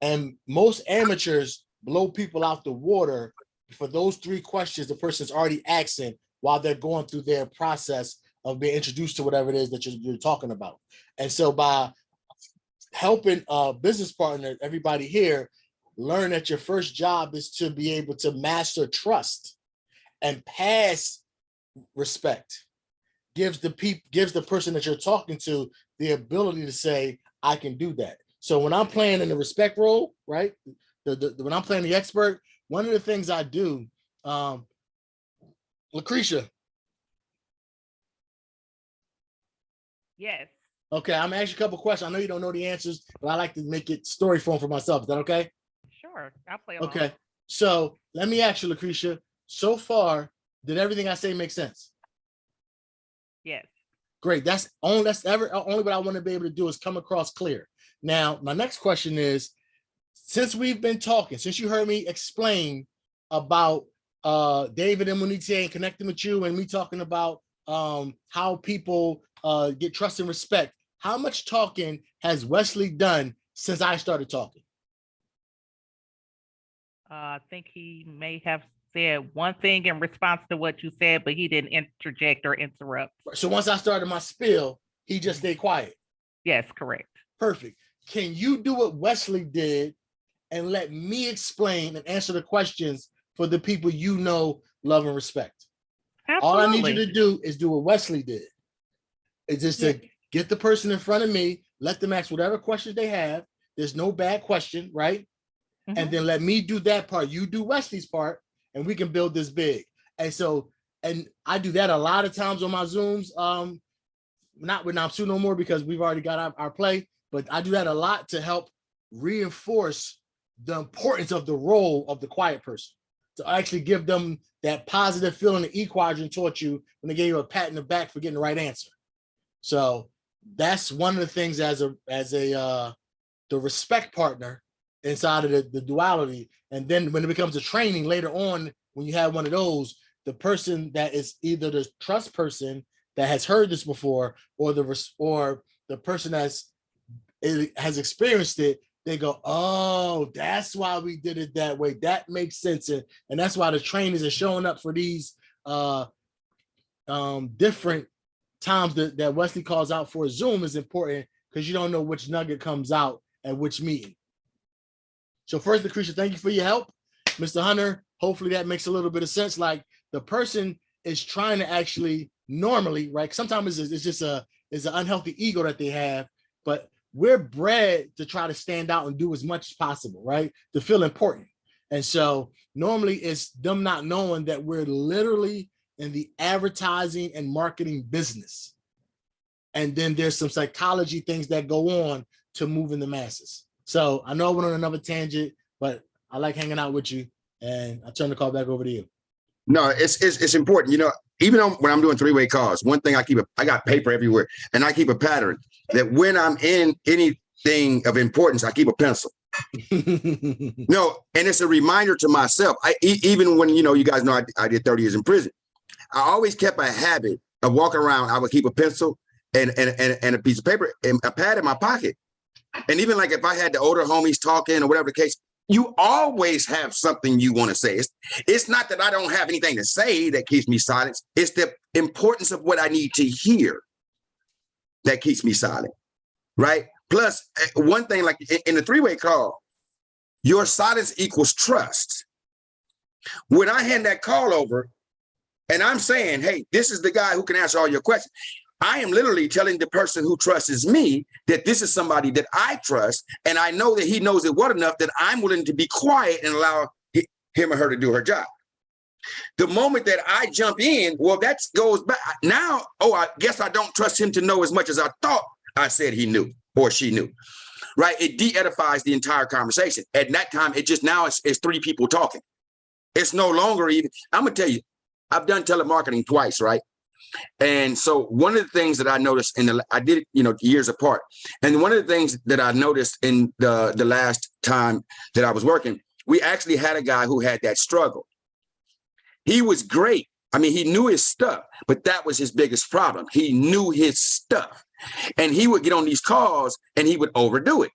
And most amateurs blow people out the water for those 3 questions the person's already asking while they're going through their process of being introduced to whatever it is that you're talking about. And so by helping a business partner, everybody here, learn that your first job is to be able to master trust and pass respect, gives the person that you're talking to the ability to say, I can do that. So when I'm playing in the respect role, right? When I'm playing the expert, one of the things I do, Lacrisha. Yes. Okay, I'm gonna ask you a couple questions. I know you don't know the answers, but I like to make it story form for myself. Is that okay? Sure, I'll play along. Okay, so let me ask you, Lacrisha. So far, did everything I say make sense? Yes. Great. That's only what I want to be able to do is come across clear. Now, my next question is, since we've been talking, since you heard me explain about David and Monique and connecting with you, and me talking about how people get trust and respect, how much talking has Wesley done since I started talking? I think he may have said one thing in response to what you said, but he didn't interject or interrupt. So once I started my spiel, he just stayed quiet. Yes, correct. Perfect. Can you do what Wesley did and let me explain and answer the questions for the people you know, love, and respect? Absolutely. All I need you to do is do what Wesley did. It's just to get the person in front of me, let them ask whatever questions they have. There's no bad question, right? Mm-hmm. And then let me do that part. You do Wesley's part, and we can build this big. And so, and I do that a lot of times on my Zooms. Not with Namsu no more because we've already got our play, but I do that a lot to help reinforce the importance of the role of the quiet person, to actually give them that positive feeling the E quadrant taught you when they gave you a pat in the back for getting the right answer. So that's one of the things as the respect partner inside of the duality. And then when it becomes a training later on when you have one of those, the person that is either the trust person that has heard this before, or the person has experienced it, they go, oh, that's why we did it that way. That makes sense. And that's why the trainers are showing up for these different times that Wesley calls out for Zoom is important, because you don't know which nugget comes out at which meeting. So first, Lacrisha, thank you for your help. Mr. Hunter, hopefully that makes a little bit of sense. Like, the person is trying to actually normally, right? Sometimes it's just an unhealthy ego that they have, but we're bred to try to stand out and do as much as possible, right? To feel important. And so normally it's them not knowing that we're literally in the advertising and marketing business. And then there's some psychology things that go on to move in the masses. So I know I went on another tangent, but I like hanging out with you, and I turn the call back over to you. No, it's important. You know, even when I'm doing three-way calls, one thing I got paper everywhere, and I keep a pattern that when I'm in anything of importance, I keep a pencil. No, and it's a reminder to myself. Even when, you guys know I did 30 years in prison, I always kept a habit of walking around. I would keep a pencil and a piece of paper and a pad in my pocket. And even like if I had the older homies talking or whatever the case, you always have something you want to say. It's not that I don't have anything to say that keeps me silent. It's the importance of what I need to hear that keeps me silent, right? Plus, one thing, like in the three-way call, your silence equals trust. When I hand that call over and I'm saying, hey, this is the guy who can answer all your questions, I am literally telling the person who trusts me that this is somebody that I trust, and I know that he knows it well enough that I'm willing to be quiet and allow him or her to do her job. The moment that I jump in, well, that goes back. Now, I guess I don't trust him to know as much as I thought I said he knew or she knew, right? It de-edifies the entire conversation. At that time, it's three people talking. It's no longer even, I'm going to tell you, I've done telemarketing twice, right? And so one of the things that I noticed I did it, years apart. And one of the things that I noticed in the last time that I was working, we actually had a guy who had that struggle. He was great. I mean, he knew his stuff, but that was his biggest problem. He knew his stuff, and he would get on these calls and he would overdo it.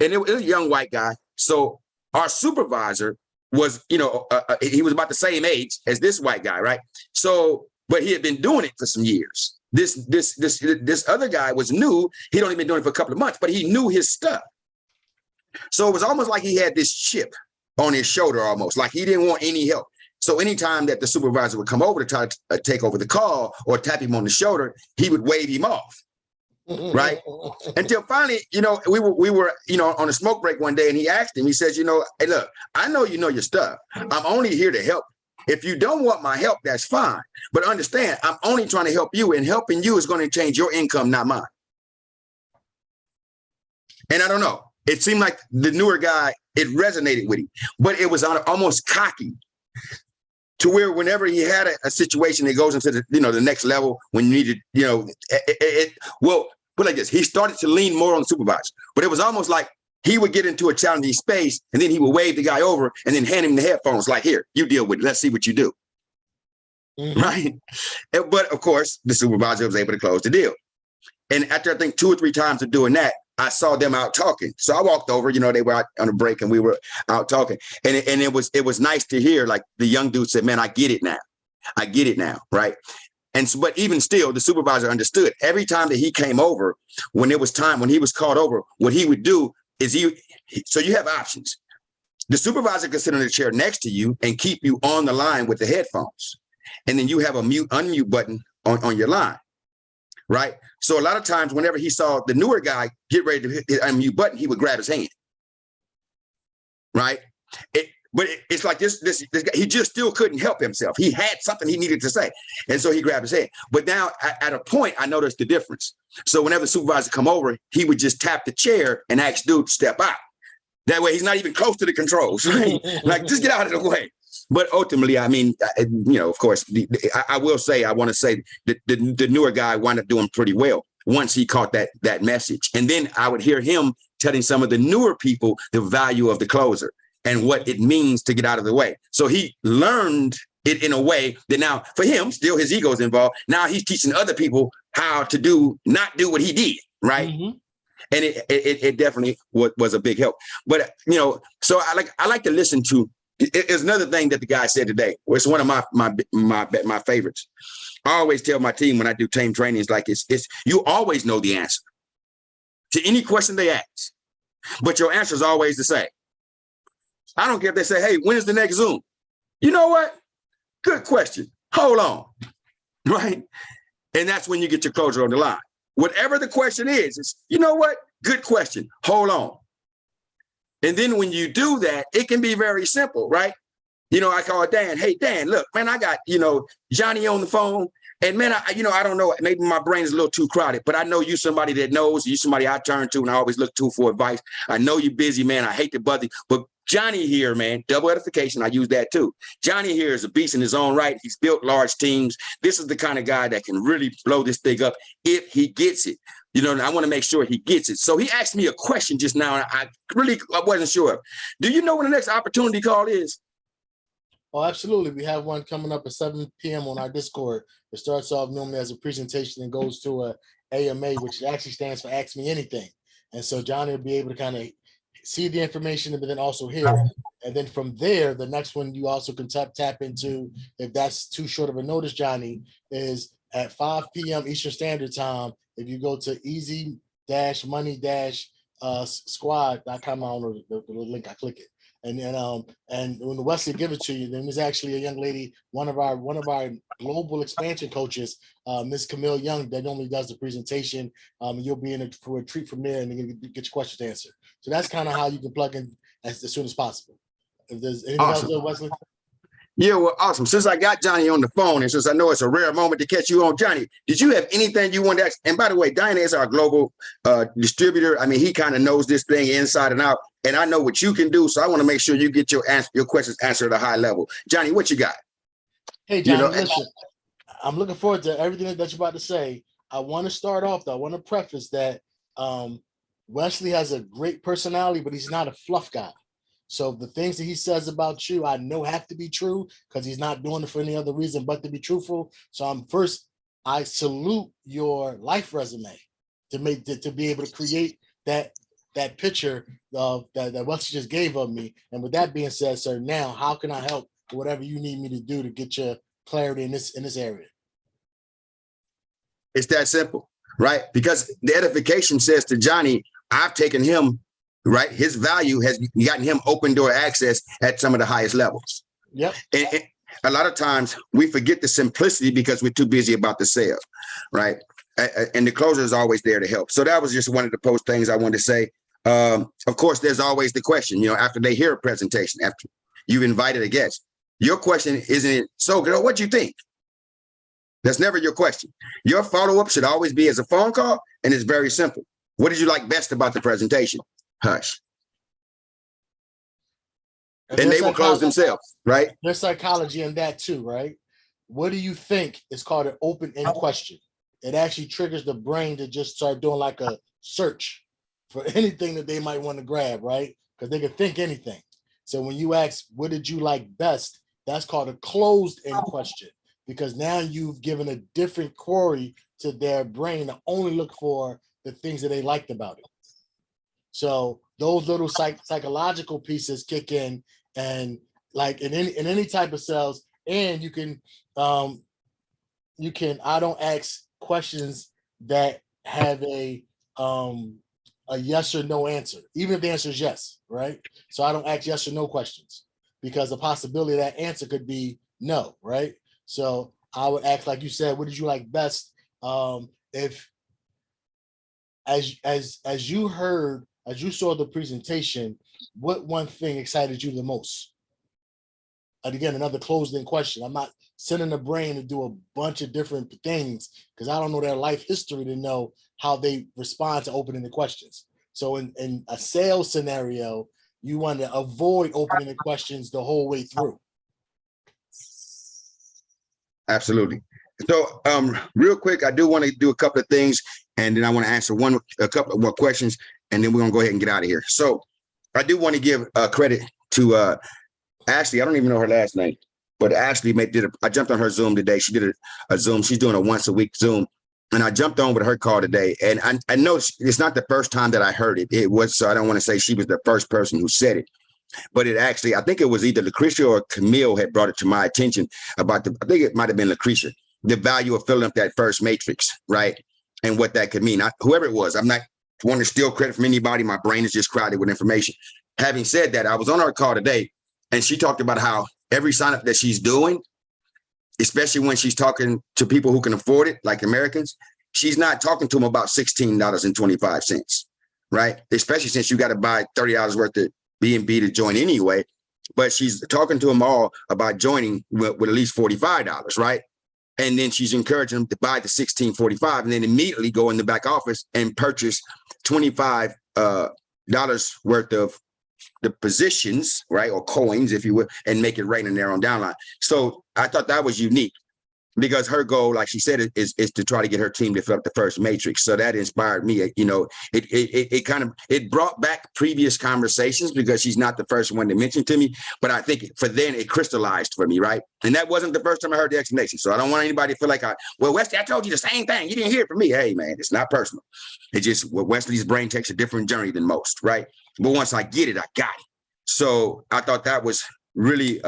And it was a young white guy. So our supervisor was, he was about the same age as this white guy, right? So, but he had been doing it for some years. This other guy was new. He'd only been doing it for a couple of months, but he knew his stuff. So it was almost like he had this chip on his shoulder, almost like he didn't want any help. So anytime that the supervisor would come over to try to take over the call or tap him on the shoulder, he would wave him off, right? Until finally, we were on a smoke break one day, and he asked him, he says, hey, look, I know you know your stuff. I'm only here to help. If you don't want my help, that's fine. But understand, I'm only trying to help you, and helping you is going to change your income, not mine. And I don't know. It seemed like the newer guy, it resonated with him, but it was almost cocky to where whenever he had a situation that goes into the next level, when you needed, well, put it like this, he started to lean more on the supervisor, but it was almost like he would get into a challenging space, and then he would wave the guy over and then hand him the headphones like, here, you deal with it. Let's see what you do. Mm-hmm. Right. But of course, the supervisor was able to close the deal. And after, I think, 2 or 3 times of doing that, I saw them out talking. So I walked over, they were out on a break and we were out talking. And it was nice to hear, like, the young dude said, man, I get it now. I get it now. Right. And so, but even still, the supervisor understood every time that he came over, when it was time, when he was called over, what he would do is so you have options. The supervisor could sit in the chair next to you and keep you on the line with the headphones. And then you have a unmute button on your line. Right. So a lot of times, whenever he saw the newer guy get ready to hit the unmute button, he would grab his hand. Right. It's like this guy, he just still couldn't help himself. He had something he needed to say. And so he grabbed his hand. But now at a point, I noticed the difference. So whenever the supervisor come over, he would just tap the chair and ask dude to step out. That way, he's not even close to the controls. Right? Like, just get out of the way. But ultimately, I mean, of course, I will say, I want to say that the newer guy wound up doing pretty well once he caught that message. And then I would hear him telling some of the newer people the value of the closer. and what it means to get out of the way. So he learned it in a way that now for him, still his ego is involved. Now he's teaching other people how to not do what he did, right? Mm-hmm. And it definitely was a big help. But, so I like to listen to, it's another thing that the guy said today. It's one of my favorites. I always tell my team when I do team trainings, like it's you always know the answer to any question they ask, but your answer is always the same. I don't care if they say, hey, when is the next Zoom? You know what? Good question. Hold on. Right? And that's when you get your closure on the line. Whatever the question is, you know what? Good question. Hold on. And then when you do that, it can be very simple, right? I call Dan. Hey, Dan, look, man, I got, Johnny on the phone. And man, I don't know, maybe my brain is a little too crowded, but I know you somebody that knows, you somebody I turn to and I always look to for advice. I know you're busy, man. I hate to bother you, but Johnny here, man, double edification. I use that too. Johnny here is a beast in his own right. He's built large teams. This is the kind of guy that can really blow this thing up if he gets it. And I want to make sure he gets it. So he asked me a question just now, and I wasn't sure. Do you know when the next opportunity call is? Oh, absolutely. We have one coming up at 7 p.m. on our Discord. It starts off normally as a presentation and goes to a AMA, which actually stands for Ask Me Anything. And so Johnny will be able to kind of see the information, but then also hear it. And then from there, the next one you also can tap into, if that's too short of a notice, Johnny, is at 5 p.m. Eastern Standard Time. If you go to easy-money-squad.com, I don't know the link, I click it. And then and when Wesley give it to you, then there's actually a young lady, one of our global expansion coaches, Miss Camille Young, that normally does the presentation. You'll be in for a treat from there and get your questions answered. So that's kind of how you can plug in as soon as possible. If there's anything else there, Wesley? Yeah, well, awesome. Since I got Johnny on the phone, and since I know it's a rare moment to catch you on, Johnny, did you have anything you wanted to ask? And by the way, Diana is our global distributor. I mean, he kind of knows this thing inside and out, and I know what you can do. So I want to make sure you get your questions answered at a high level. Johnny, what you got? Hey, Johnny, listen, I'm looking forward to everything that you're about to say. I want to start off, though. I want to preface that Wesley has a great personality, but he's not a fluff guy. So the things that he says about you, I know have to be true because he's not doing it for any other reason but to be truthful. So I salute your life resume to be able to create that picture of that Wesley just gave of me. And with that being said, sir, now how can I help whatever you need me to do to get your clarity in this area? It's that simple, right? Because the edification says to Johnny, I've taken him. Right, his value has gotten him open door access at some of the highest levels. Yep. And a lot of times we forget the simplicity because we're too busy about the sale, right? And the closer is always there to help. So that was just one of the post things I wanted to say. Of course, there's always the question. After they hear a presentation, after you've invited a guest, your question isn't so good. What do you think? That's never your question. Your follow up should always be as a phone call, and it's very simple. What did you like best about the presentation? Hush. And they will close themselves, right? There's psychology in that too, right? What do you think is called an open-end question? It actually triggers the brain to just start doing like a search for anything that they might want to grab, right? Because they can think anything. So when you ask, what did you like best? That's called a closed-end question because now you've given a different query to their brain to only look for the things that they liked about it. So those little psychological pieces kick in, and like in any type of sales, and you can I don't ask questions that have a yes or no answer, even if the answer is yes, right? So I don't ask yes or no questions because the possibility of that answer could be no, right? So I would ask, like you said, what did you like best? If as you heard. As you saw the presentation, what one thing excited you the most? And again, another closed-in question. I'm not sending the brain to do a bunch of different things because I don't know their life history to know how they respond to opening the questions. So in a sales scenario, you want to avoid opening the questions the whole way through. Absolutely. So real quick, I do want to do a couple of things, and then I want to answer a couple of more questions, and then we're going to go ahead and get out of here. So I do want to give credit to Ashley. I don't even know her last name, but Ashley I jumped on her Zoom today. She did a Zoom. She's doing a once a week Zoom. And I jumped on with her call today. And I know it's not the first time that I heard it. It was, so I don't want to say she was the first person who said it. But it actually, I think it was either Lacrisha or Camille had brought it to my attention about I think it might have been Lacrisha, the value of filling up that first matrix, right? And what that could mean. Whoever it was, I'm not wanting to steal credit from anybody. My brain is just crowded with information. Having said that, I was on our call today and she talked about how every sign up that she's doing, especially when she's talking to people who can afford it, like Americans, she's not talking to them about $16.25, right? Especially since you got to buy $30 worth of B&B to join anyway. But she's talking to them all about joining with at least $45, right? And then she's encouraging them to buy the $16.45 and then immediately go in the back office and purchase $25 worth of the positions, right, or coins, if you will, and make it rain in their own downline. So I thought that was unique because her goal, like she said, is to try to get her team to fill up the first matrix. So that inspired me. You know, it brought back previous conversations because she's not the first one to mention to me. But I think for then it crystallized for me, right? And that wasn't the first time I heard the explanation. So I don't want anybody to feel like Wesley, I told you the same thing. You didn't hear it from me. Hey, man, it's not personal. It's just Wesley's brain takes a different journey than most, right? But once I get it, I got it. So I thought that was really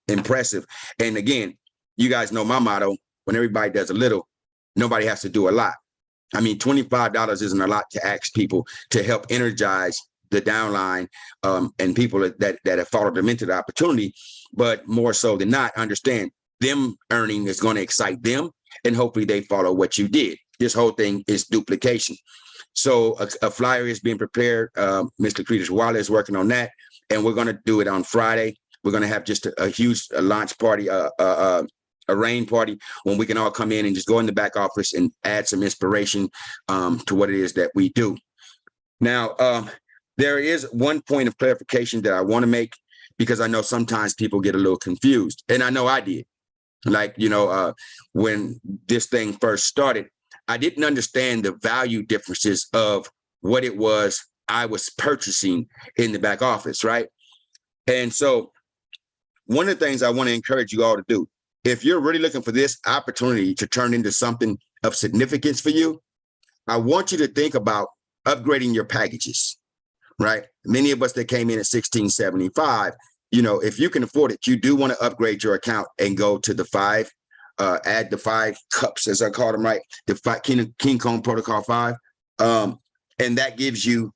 impressive. And again, you guys know my motto: when everybody does a little, nobody has to do a lot. I mean, $25 isn't a lot to ask people to help energize the downline and people that have followed them into the opportunity. But more so than not, understand them earning is going to excite them, and hopefully they follow what you did. This whole thing is duplication. So a flyer is being prepared. Mr. Lacrisha Wallace is working on that, and we're going to do it on Friday. We're going to have just a huge launch party, a rain party, when we can all come in and just go in the back office and add some inspiration to what it is that we do. Now, there is one point of clarification that I want to make, because I know sometimes people get a little confused, and I know I did. Like, you know, when this thing first started, I didn't understand the value differences of what it was I was purchasing in the back office, right? And so one of the things I want to encourage you all to do, if you're really looking for this opportunity to turn into something of significance for you, I want you to think about upgrading your packages, right? Many of us that came in at $16.75, you know, if you can afford it, you do want to upgrade your account and go to the 5, add the 5 cups, as I call them, right? The 5 King Kong Protocol 5. And that gives you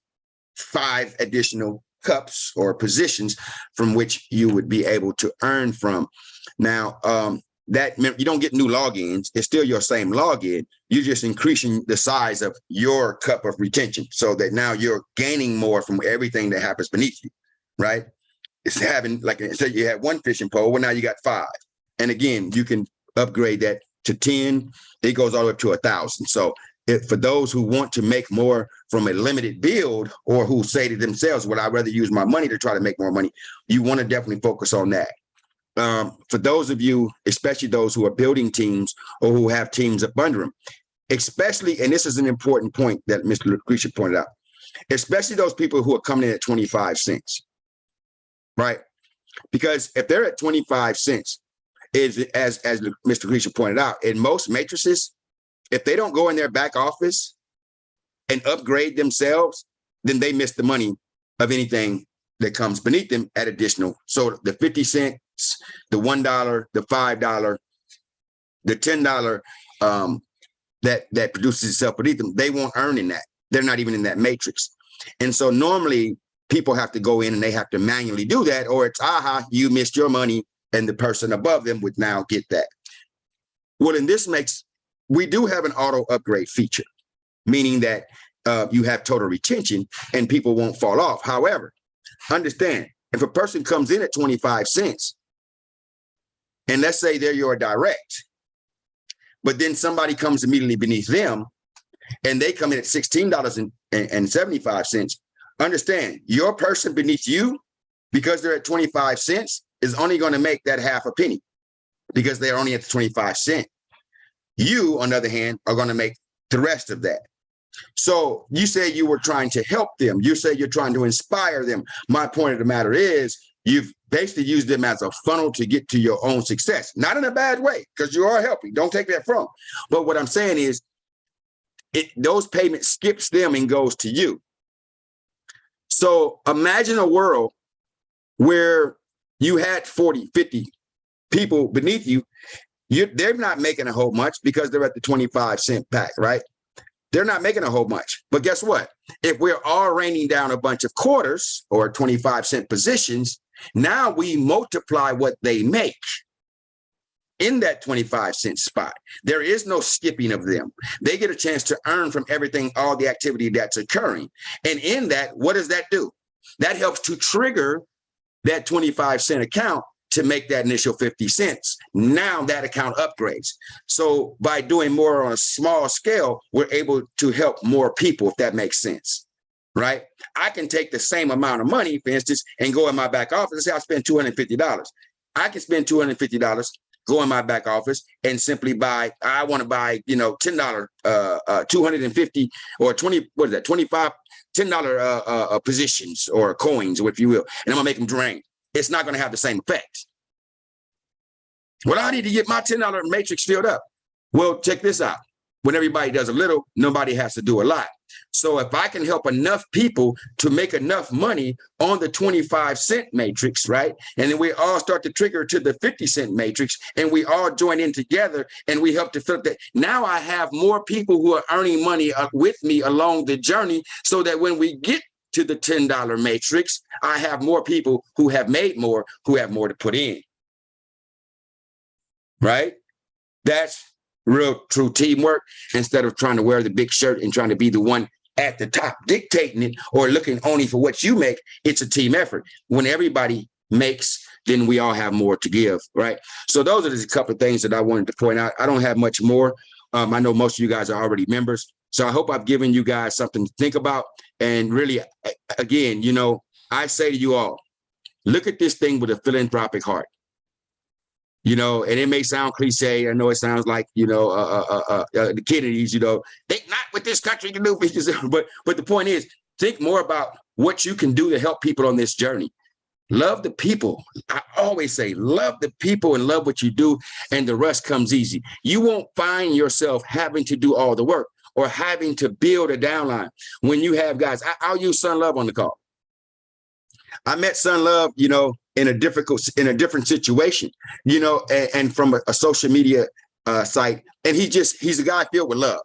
5 additional cups or positions from which you would be able to earn from. Now, that you don't get new logins. It's still your same login. You're just increasing the size of your cup of retention so that now you're gaining more from everything that happens beneath you, right? It's having, like I said, you had 1 fishing pole, well, now you got 5. And again, you can upgrade that to 10. It goes all the way up to 1,000. So for those who want to make more from a limited build, or who say to themselves, well, I'd rather use my money to try to make more money, you want to definitely focus on that. For those of you, especially those who are building teams or who have teams up under them, especially, and this is an important point that Mr. Lacrisha pointed out, especially those people who are coming in at 25 cents, right? Because if they're at 25 cents, as Mr. Lacrisha pointed out, in most matrices, if they don't go in their back office and upgrade themselves, then they miss the money of anything that comes beneath them at additional. So the 50 cents, the $1, the $5, the $10 that produces itself beneath them, they won't earn in that. They're not even in that matrix. And so normally people have to go in and they have to manually do that, or it's, you missed your money, and the person above them would now get that. Well, in this we do have an auto upgrade feature, meaning that you have total retention and people won't fall off. However, understand, if a person comes in at 25 cents, and let's say they're your direct, but then somebody comes immediately beneath them and they come in at $16.75, understand, your person beneath you, because they're at 25 cents, is only going to make that half a penny because they're only at the 25 cent. You, on the other hand, are going to make the rest of that. So you say you were trying to help them. You say you're trying to inspire them. My point of the matter is, You've basically used them as a funnel to get to your own success. Not in a bad way, because you are helping. Don't take that from. But what I'm saying is, those payments skips them and goes to you. So imagine a world where you had 40, 50 people beneath you. They're not making a whole much because they're at the 25-cent pack, right? They're not making a whole much. But guess what? If we're all raining down a bunch of quarters or 25-cent positions, now we multiply what they make in that 25-cent spot. There is no skipping of them. They get a chance to earn from everything, all the activity that's occurring. And in that, what does that do? That helps to trigger that 25-cent account to make that initial 50 cents. Now that account upgrades. So by doing more on a small scale, we're able to help more people, if that makes sense, right? I can take the same amount of money, for instance, and go in my back office and say I spend $250. I can spend $250, go in my back office and simply buy, I want to buy, $10, 250 or 20, what is that, 25, $10 positions or coins, if you will, and I'm gonna make them drain. It's not gonna have the same effect. Well, I need to get my $10 matrix filled up. Well, check this out. When everybody does a little, nobody has to do a lot. So if I can help enough people to make enough money on the 25-cent matrix, right? And then we all start to trigger to the 50-cent matrix, and we all join in together and we help to flip that. Now I have more people who are earning money with me along the journey, so that when we get to the $10 matrix, I have more people who have made more, who have more to put in. Right? That's real true teamwork, instead of trying to wear the big shirt and trying to be the one at the top dictating it or looking only for what you make. It's a team effort. When everybody makes, then we all have more to give, right? So those are just a couple of things that I wanted to point out. I don't have much more. I know most of you guys are already members. So I hope I've given you guys something to think about. And really, again, I say to you all, look at this thing with a philanthropic heart. And it may sound cliche. I know it sounds like, the Kennedys, think not what this country can do. But the point is, think more about what you can do to help people on this journey. Love the people. I always say, love the people and love what you do, and the rest comes easy. You won't find yourself having to do all the work or having to build a downline when you have guys. I'll use Son Love on the call. I met Son Love, in a different situation, and from a social media site. And he's a guy filled with love.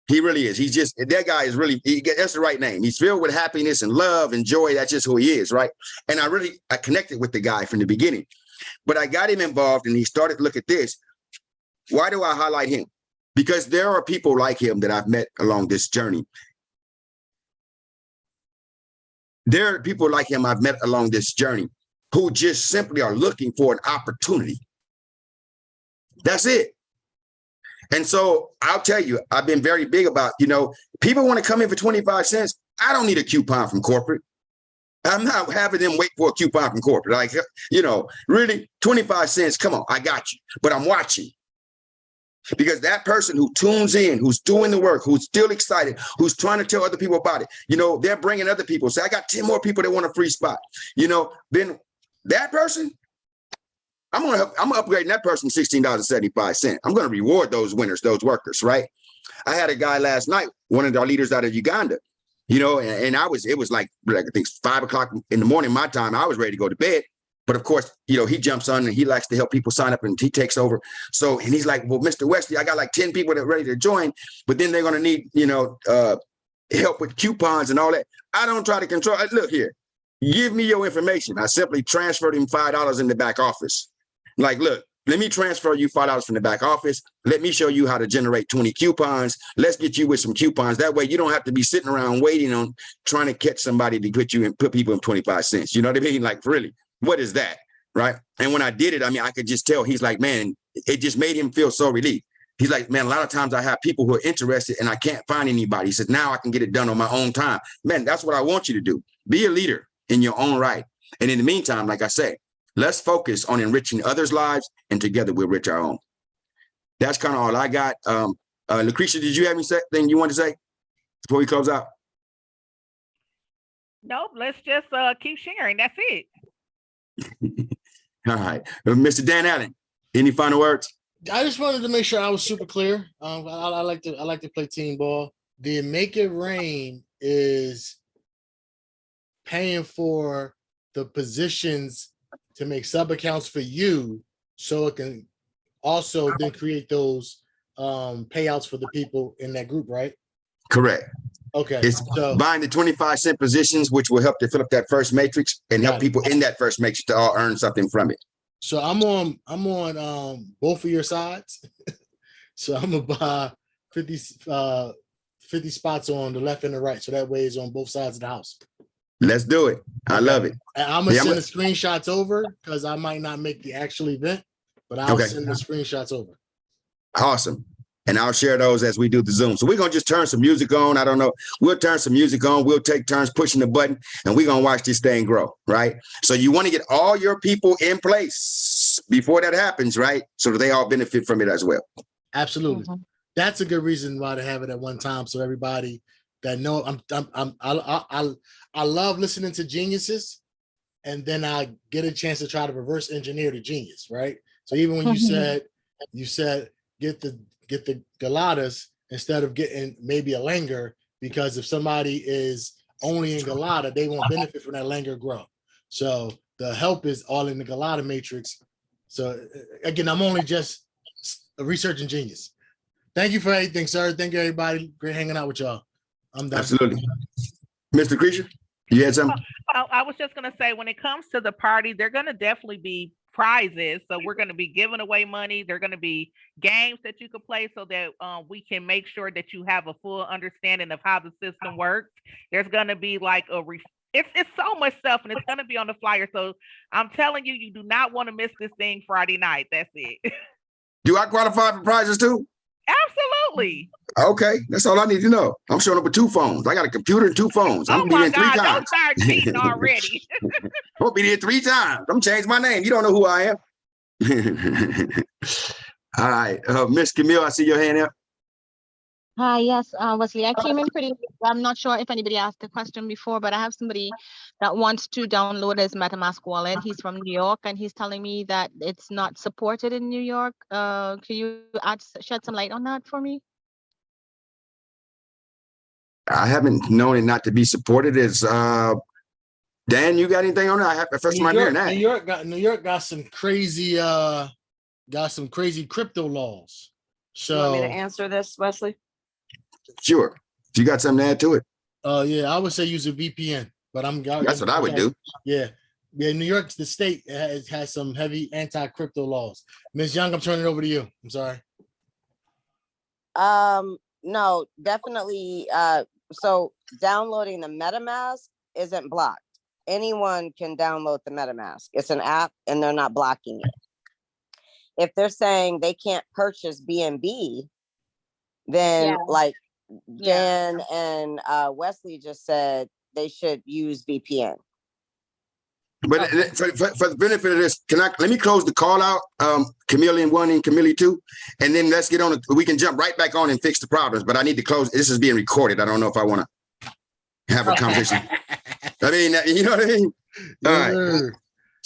He really is. That guy is really, that's the right name. He's filled with happiness and love and joy. That's just who he is, right? And I connected with the guy from the beginning. But I got him involved, and he started to look at this. Why do I highlight him? Because there are people like him that I've met along this journey. There are people like him I've met along this journey who just simply are looking for an opportunity. That's it. And so I'll tell you, I've been very big about, people want to come in for 25 cents. I don't need a coupon from corporate. I'm not having them wait for a coupon from corporate. Like, really 25 cents. Come on, I got you. But I'm watching. Because that person who tunes in, who's doing the work, who's still excited, who's trying to tell other people about it, they're bringing other people. Say, I got 10 more people that want a free spot. Then that person, I'm upgrading that person $16.75. I'm going to reward those winners, those workers, right? I had a guy last night, one of our leaders out of Uganda, and it was like I think 5 o'clock in the morning, my time. I was ready to go to bed. But of course, he jumps on and he likes to help people sign up, and he takes over. So, and he's like, well, Mr. Wesley, I got like 10 people that are ready to join, but then they're going to need, help with coupons and all that. I don't try to control. Look here, give me your information. I simply transferred him $5 in the back office. Like, look, let me transfer you $5 from the back office. Let me show you how to generate 20 coupons. Let's get you with some coupons. That way you don't have to be sitting around waiting on trying to catch somebody to put people in 25 cents. You know what I mean? Like, really. What is that? Right. And when I did it, I could just tell he's like, man, it just made him feel so relieved. He's like, man, a lot of times I have people who are interested and I can't find anybody. He says, now I can get it done on my own time. Man, that's what I want you to do. Be a leader in your own right. And in the meantime, like I say, let's focus on enriching others' lives, and together we'll enrich our own. That's kind of all I got. Lacrisha, did you have anything you want to say before we close out? Nope. Let's just keep sharing. That's it. All right. Mr. Dan Allen, any final words? I just wanted to make sure I was super clear. I like to play team ball. The Make It Rain is paying for the positions to make sub accounts for you, so it can also then create those payouts for the people in that group, right? Correct. Okay. It's So buying the 25-cent positions, which will help to fill up that first matrix and help people in that first matrix to all earn something from it. so I'm on both of your sides. So I'm gonna buy 50 spots on the left and the right. So that way it's on both sides of the house. Let's do it. I love it. And I'm gonna send the screenshots over because I might not make the actual event, but I'll send the screenshots over. Awesome. And I'll share those as we do the Zoom. So we're going to just turn some music on. I don't know. We'll turn some music on. We'll take turns pushing the button and we're going to watch this thing grow, right? So you want to get all your people in place before that happens, right? So that they all benefit from it as well. Absolutely. Mm-hmm. That's a good reason why to have it at one time. So everybody that know I love listening to geniuses, and then I get a chance to try to reverse engineer the genius, right? So even when you said get the Galatas instead of getting maybe a Langer, because if somebody is only in Galata, they won't benefit from that Langer grow. So the help is all in the Galata matrix. So again, I'm only just a researching genius. Thank you for everything, sir. Thank you, everybody. Great hanging out with y'all. I'm done. Absolutely. Mr. Lacrisha, you had something? I was just going to say, when it comes to the party, they're going to definitely be prizes. So we're going to be giving away money. They're going to be games that you can play so that we can make sure that you have a full understanding of how the system works. There's going to be like it's so much stuff, and it's going to be on the flyer. So I'm telling you, you do not want to miss this thing Friday night. That's it. Do I qualify for prizes too? Absolutely. Okay, that's all I need to know. I'm showing up with 2 phones. I got a computer and 2 phones. I'm gonna be there 3 times. Don't start cheating already. I'll be there 3 times. I'm change my name. You don't know who I am. All right, Miss Camille, I see your hand up. Hi, yes, Wesley. I came in pretty. I'm not sure if anybody asked the question before, but I have somebody that wants to download his MetaMask wallet. He's from New York, and he's telling me that it's not supported in New York. Can you shed some light on that for me? I haven't known it not to be supported. Is Dan, you got anything on it? I have the first time I'm hearing that. New York got some crazy crypto laws. So you want me to answer this, Wesley? Sure. If you got something to add to it. Yeah, I would say use a VPN, but that's what I would do. Yeah. New York, the state has some heavy anti-crypto laws. Ms. Young, I'm turning it over to you. I'm sorry. No, definitely. So downloading the MetaMask isn't blocked. Anyone can download the MetaMask. It's an app and they're not blocking it. If they're saying they can't purchase BNB, then Dan and Wesley just said they should use VPN. But for the benefit of this, let me close the call out, Chameleon 1 and Chameleon 2, and then let's get on. We can jump right back on and fix the problems. But I need to close. This is being recorded. I don't know if I want to have a conversation. I mean, you know what I mean? All right.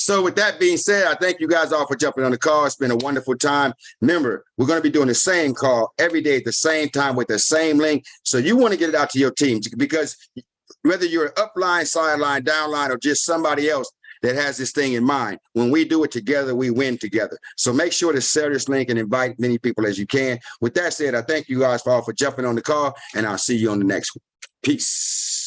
So with that being said, I thank you guys all for jumping on the call. It's been a wonderful time. Remember, we're going to be doing the same call every day at the same time with the same link. So you want to get it out to your team, because whether you're upline, sideline, downline, or just somebody else that has this thing in mind, when we do it together, we win together. So make sure to share this link and invite many people as you can. With that said, I thank you guys all for jumping on the call, and I'll see you on the next one. Peace.